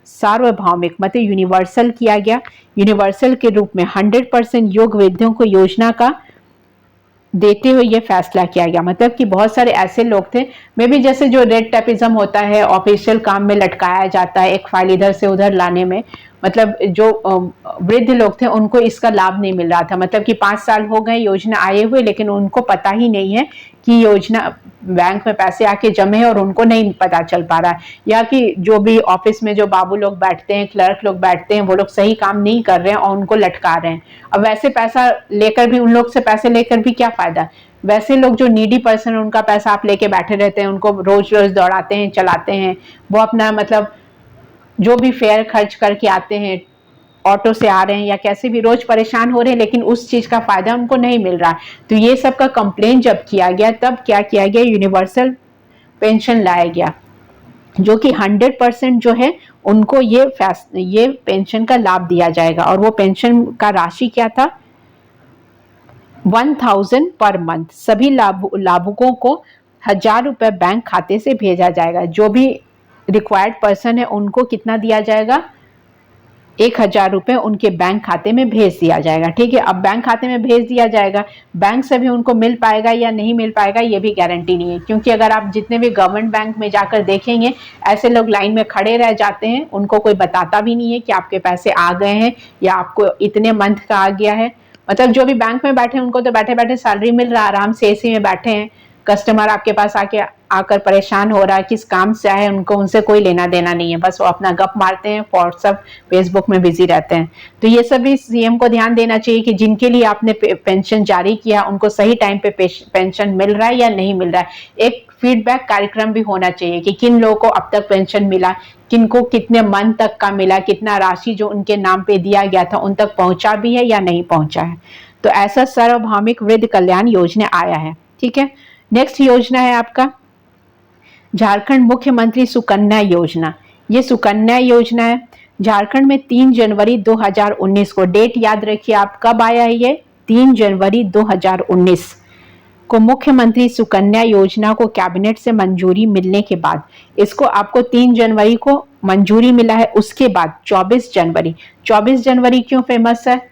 सार्वभौमिक मतलब यूनिवर्सल किया गया। यूनिवर्सल के रूप में 100% योग्य वृद्धों को योजना का देते हुए ये फैसला किया गया। मतलब कि बहुत सारे ऐसे लोग थे, मे भी जैसे जो रेड टेपिज्म होता है, ऑफिशियल काम में लटकाया जाता है एक फाइल इधर से उधर लाने में, मतलब जो वृद्ध लोग थे उनको इसका लाभ नहीं मिल रहा था। मतलब कि 5 साल हो गए योजना आए हुए, लेकिन उनको पता ही नहीं है कि योजना बैंक में पैसे आके जमे हैं और उनको नहीं पता चल पा रहा है, या कि जो भी ऑफिस में जो बाबू लोग बैठते हैं, क्लर्क लोग बैठते हैं, वो लोग सही काम नहीं कर रहे हैं और उनको लटका रहे हैं। अब वैसे पैसा लेकर भी, उन लोग से पैसे लेकर भी क्या फायदा। वैसे लोग जो नीडी पर्सन है उनका पैसा आप लेके बैठे रहते हैं, उनको रोज रोज दौड़ाते हैं, चलाते हैं, वो अपना मतलब जो भी फेयर खर्च करके आते हैं, ऑटो से आ रहे हैं या कैसे भी रोज परेशान हो रहे हैं, लेकिन उस चीज का फायदा उनको नहीं मिल रहा। तो ये सब का कंप्लेन जब किया गया, तब क्या किया गया, यूनिवर्सल पेंशन लाया गया, जो कि 100% जो है उनको ये पेंशन का लाभ दिया जाएगा। और वो पेंशन का राशि क्या था, 1000 पर मंथ। सभी लाभुकों को 1000 रुपए बैंक खाते से भेजा जाएगा। जो भी रिक्वायर्ड पर्सन है उनको कितना दिया जाएगा, 1000 रुपए उनके बैंक खाते में भेज दिया जाएगा। ठीक है, अब बैंक खाते में भेज दिया जाएगा, बैंक से भी उनको मिल पाएगा या नहीं मिल पाएगा ये भी गारंटी नहीं है, क्योंकि अगर आप जितने भी गवर्नमेंट बैंक में जाकर देखेंगे, ऐसे लोग लाइन में खड़े रह जाते हैं, उनको कोई बताता भी नहीं है कि आपके पैसे आ गए हैं या आपको इतने मंथ का आ गया है। मतलब जो भी बैंक में बैठे हैं उनको तो बैठे बैठे सैलरी मिल रहा है, आराम से एसी में बैठे हैं। कस्टमर आपके पास आकर परेशान हो रहा है, किस काम से आए, उनको उनसे कोई लेना देना नहीं है, बस वो अपना गप मारते हैं, व्हाट्सएप फेसबुक में बिजी रहते हैं। तो ये सब भी सीएम को ध्यान देना चाहिए कि जिनके लिए आपने पेंशन जारी किया उनको सही टाइम पे पेंशन मिल रहा है या नहीं मिल रहा है। एक फीडबैक कार्यक्रम भी होना चाहिए कि किन लोगों को अब तक पेंशन मिला, किनको कितने मंथ तक का मिला, कितना राशि जो उनके नाम पे दिया गया था उन तक पहुंचा भी है या नहीं पहुंचा है। तो ऐसा सार्वभौमिक वृद्ध कल्याण योजना आया है। ठीक है, नेक्स्ट योजना है आपका झारखंड मुख्यमंत्री सुकन्या योजना। ये सुकन्या योजना है झारखंड में 3 जनवरी 2019 को, डेट याद रखिए आप, कब आया है ये, 3 जनवरी 2019 को मुख्यमंत्री सुकन्या योजना को कैबिनेट से मंजूरी मिलने के बाद, इसको आपको 3 जनवरी को मंजूरी मिला है, उसके बाद 24 जनवरी क्यों फेमस है,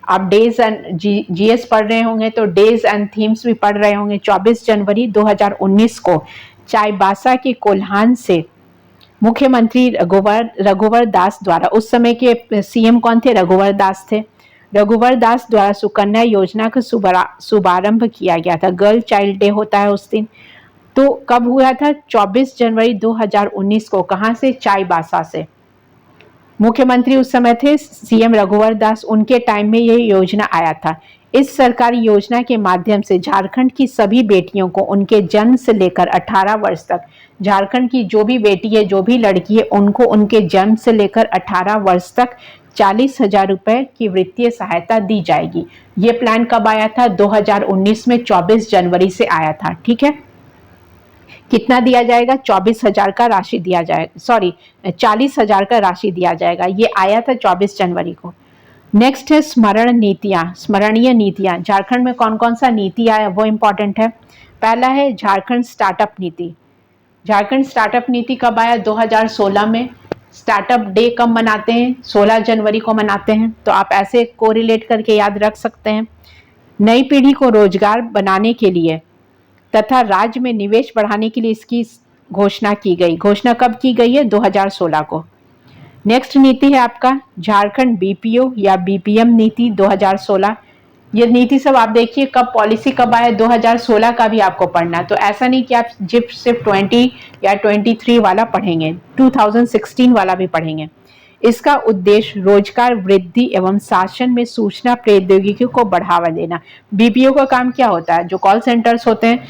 आप डेज एंड जीएस पढ़ रहे होंगे तो डेज एंड थीम्स भी पढ़ रहे होंगे। 24 जनवरी 2019 को चाईबासा के कोल्हान से मुख्यमंत्री रघुवर दास द्वारा, उस समय के सीएम कौन थे, रघुवर दास थे, रघुवर दास द्वारा सुकन्या योजना का शुभारंभ किया गया था। गर्ल चाइल्ड डे होता है उस दिन। तो कब हुआ था, 24 जनवरी 2019 को। कहां से, चाईबासा से। मुख्यमंत्री उस समय थे सीएम रघुवर दास, उनके टाइम में ये योजना आया था। इस सरकारी योजना के माध्यम से झारखंड की सभी बेटियों को उनके जन्म से लेकर 18 वर्ष तक, झारखंड की जो भी बेटी है, जो भी लड़की है, उनको उनके जन्म से लेकर 18 वर्ष तक 40,000 रुपए की वित्तीय सहायता दी जाएगी। ये प्लान कब आया था, 2019 में 24 जनवरी से आया था। ठीक है, कितना दिया जाएगा? 24,000 का राशि दिया जाएगा, सॉरी 40,000 का राशि दिया जाएगा। ये आया था 24 जनवरी को। नेक्स्ट है स्मरण नीतियां, स्मरणीय नीतियां। झारखंड में कौन कौन सा नीति आया वो इंपॉर्टेंट है। पहला है झारखंड स्टार्टअप नीति। झारखंड स्टार्टअप नीति कब आया? 2016 में। स्टार्टअप डे कब मनाते हैं? 16 जनवरी को मनाते हैं, तो आप ऐसे कोरिलेट करके याद रख सकते हैं। नई पीढ़ी को रोजगार बनाने के लिए तथा राज्य में निवेश बढ़ाने के लिए इसकी घोषणा की गई। घोषणा कब की गई है? 2016 को। नेक्स्ट नीति है आपका झारखंड बीपीओ या बीपीएम नीति 2016। ये नीति सब आप देखिए कब पॉलिसी कब आया, 2016 का भी आपको पढ़ना है। तो ऐसा नहीं कि आप सिर्फ 20 या 23 वाला पढ़ेंगे, 2016 वाला भी पढ़ेंगे। इसका उद्देश्य रोजगार वृद्धि एवं शासन में सूचना प्रौद्योगिकी को बढ़ावा देना। बीपीओ का काम क्या होता है? जो कॉल सेंटर्स होते हैं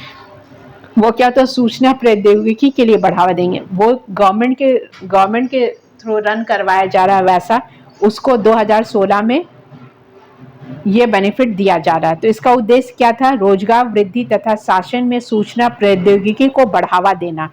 वो क्या होता है? सूचना प्रौद्योगिकी के लिए बढ़ावा देंगे। वो गवर्नमेंट के थ्रू रन करवाया जा रहा है, वैसा उसको 2016 में ये बेनिफिट दिया जा रहा है। तो इसका उद्देश्य क्या था? रोजगार वृद्धि तथा शासन में सूचना प्रौद्योगिकी को बढ़ावा देना।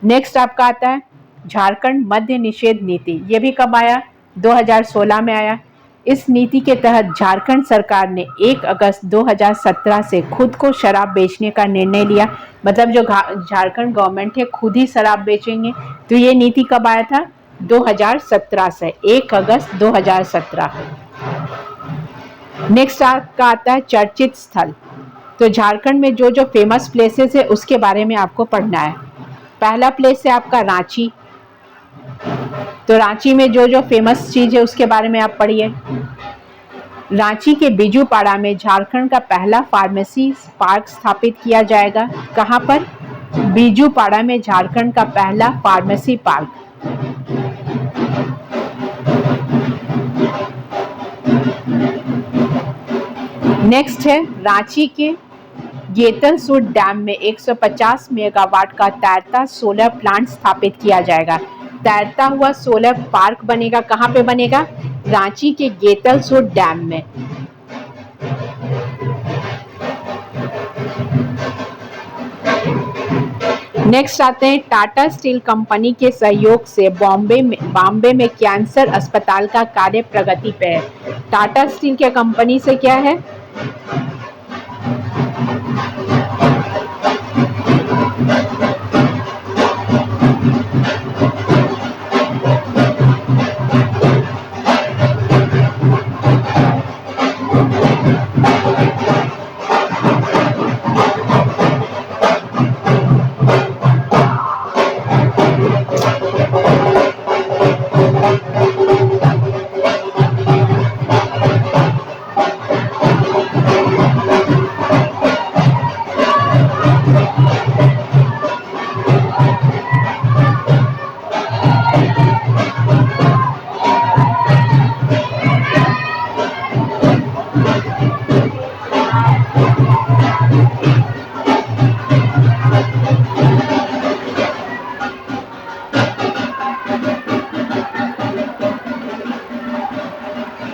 नेक्स्ट आपका आता है झारखंड मद्य निषेध नीति। ये भी कब आया? 2016 में आया। इस नीति के तहत झारखंड सरकार ने 1 अगस्त 2017 से खुद को शराब बेचने का निर्णय लिया। मतलब जो झारखंड गवर्नमेंट है खुद ही शराब बेचेंगे। तो ये नीति कब आया था? 2017 से, 1 अगस्त 2017। नेक्स्ट आपका आता है चर्चित स्थल। तो झारखंड में जो जो फेमस प्लेसेस है उसके बारे में आपको पढ़ना है। पहला प्लेस है आपका रांची। तो रांची में जो जो फेमस चीज है उसके बारे में आप पढ़िए। रांची के बिजूपाड़ा में झारखंड का पहला फार्मेसी पार्क स्थापित किया जाएगा। कहाँ पर? बिजूपाड़ा में झारखंड का पहला फार्मेसी पार्क। नेक्स्ट है रांची के गेतलसूट डैम में 150 मेगावाट का तैरता सोलर प्लांट स्थापित किया जाएगा। तैरता हुआ सोलर पार्क बनेगा। कहाँ पे बनेगा? रांची के गेतलसूट डैम में। नेक्स्ट आते हैं टाटा स्टील कंपनी के सहयोग से बॉम्बे में कैंसर अस्पताल का कार्य प्रगति पे है। टाटा स्टील के कंपनी से क्या है?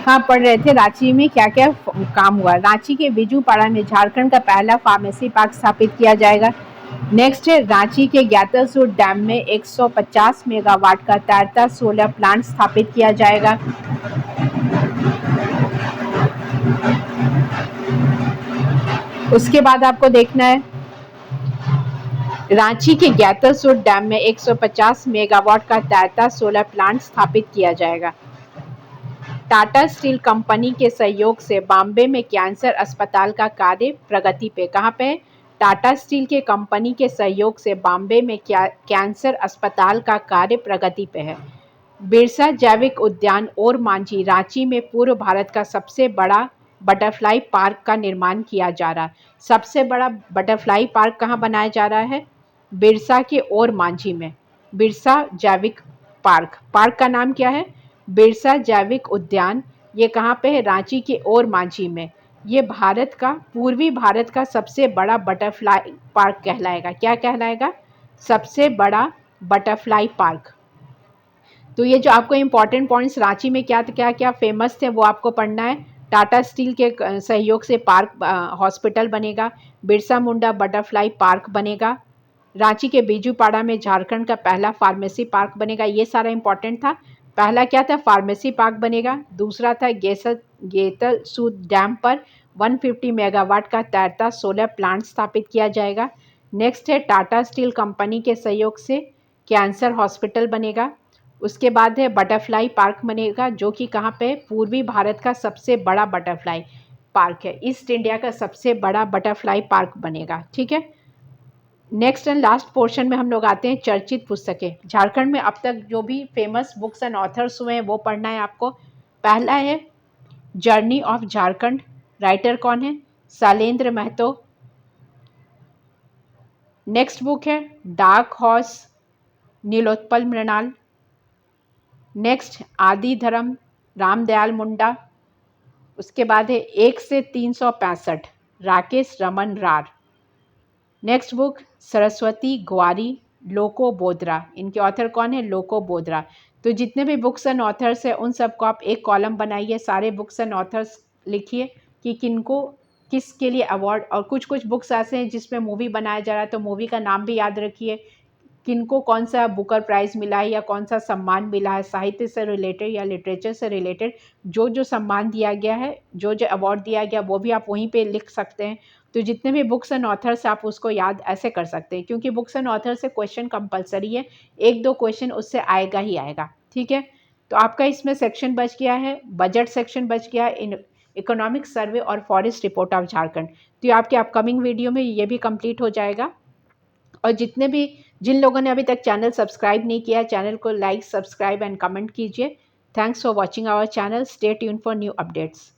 हाँ, पढ़ रहे थे रांची में क्या क्या काम हुआ। रांची के बिजूपाड़ा में झारखंड का पहला फार्मेसी पार्क स्थापित किया जाएगा। नेक्स्ट है रांची के गेतलसूट डैम में 150 मेगावाट का तैरता सोलर प्लांट स्थापित किया जाएगा। उसके बाद आपको देखना है रांची के गेतलसूट डैम में 150 मेगावाट का तैरता सोलर प्लांट स्थापित किया जाएगा। टाटा स्टील कंपनी के सहयोग से बॉम्बे में कैंसर अस्पताल का कार्य प्रगति पे। कहाँ पे? टाटा स्टील के कंपनी के सहयोग से बॉम्बे में कैंसर अस्पताल का कार्य प्रगति पे है। बिरसा जैविक उद्यान और मांझी रांची में पूर्व भारत का सबसे बड़ा बटरफ्लाई पार्क का निर्माण किया जा रहा है। सबसे बड़ा बटरफ्लाई पार्क कहाँ बनाया जा रहा है? बिरसा के और मांझी में। बिरसा जैविक पार्क, पार्क का नाम क्या है? बिरसा जैविक उद्यान। ये कहाँ पे है? रांची के और मांझी में। ये भारत का, पूर्वी भारत का सबसे बड़ा बटरफ्लाई पार्क कहलाएगा। क्या कहलाएगा? सबसे बड़ा बटरफ्लाई पार्क। तो ये जो आपको इम्पोर्टेंट पॉइंट्स रांची में क्या क्या क्या फेमस थे वो आपको पढ़ना है। टाटा स्टील के सहयोग से पार्क हॉस्पिटल बनेगा। बिरसा मुंडा बटरफ्लाई पार्क बनेगा। रांची के बीजूपाड़ा में झारखंड का पहला फार्मेसी पार्क बनेगा। ये सारा इंपॉर्टेंट था। पहला क्या था? फार्मेसी पार्क बनेगा। दूसरा था गेतलसूद डैम पर 150 मेगावाट का तैरता सोलर प्लांट स्थापित किया जाएगा। नेक्स्ट है टाटा स्टील कंपनी के सहयोग से कैंसर हॉस्पिटल बनेगा। उसके बाद है बटरफ्लाई पार्क बनेगा, जो कि कहाँ पे? पूर्वी भारत का सबसे बड़ा बटरफ्लाई पार्क है। ईस्ट इंडिया का सबसे बड़ा बटरफ्लाई पार्क बनेगा। ठीक है। नेक्स्ट एंड लास्ट पोर्शन में हम लोग आते हैं चर्चित पुस्तकें। झारखंड में अब तक जो भी फेमस बुक्स एंड ऑथर्स हुए हैं वो पढ़ना है आपको। पहला है जर्नी ऑफ झारखंड। राइटर कौन है? शैलेंद्र महतो। नेक्स्ट बुक है dark horse, Nilotpal Mrinal. Next Adi Dharam, Ramdayal Munda. उसके बाद है 1 से 365, राकेश रमन रार। नेक्स्ट बुक सरस्वती ग्वारी, लोको बोद्रा। इनके ऑथर कौन है? लोको बोद्रा। तो जितने भी बुक्स एंड ऑथर्स हैं उन सबको आप एक कॉलम बनाइए, सारे बुक्स एंड ऑथर्स लिखिए कि किनको किसके लिए अवार्ड। और कुछ कुछ बुक्स ऐसे हैं जिसमें मूवी बनाया जा रहा है, तो मूवी का नाम भी याद रखिए, किनको कौन सा बुकर प्राइज़ मिला है या कौन सा सम्मान मिला है, साहित्य से रिलेटेड या लिटरेचर से रिलेटेड जो जो सम्मान दिया गया है, जो जो अवार्ड दिया गया, वो भी आप वहीं पे लिख सकते हैं। तो जितने भी बुक्स एंड ऑथर्स आप उसको याद ऐसे कर सकते हैं, क्योंकि बुक्स एंड ऑथर से क्वेश्चन कंपलसरी है, 1-2 क्वेश्चन उससे आएगा ही आएगा। ठीक है। तो आपका इसमें सेक्शन बच गया है, बजट सेक्शन बच गया, इन इकोनॉमिक सर्वे और फॉरेस्ट रिपोर्ट ऑफ झारखंड। तो ये आपके अपकमिंग वीडियो में ये भी कंप्लीट हो जाएगा। और जिन लोगों ने अभी तक चैनल सब्सक्राइब नहीं किया, चैनल को लाइक, सब्सक्राइब एंड कमेंट कीजिए। Thanks for watching our channel. Stay tuned for new updates.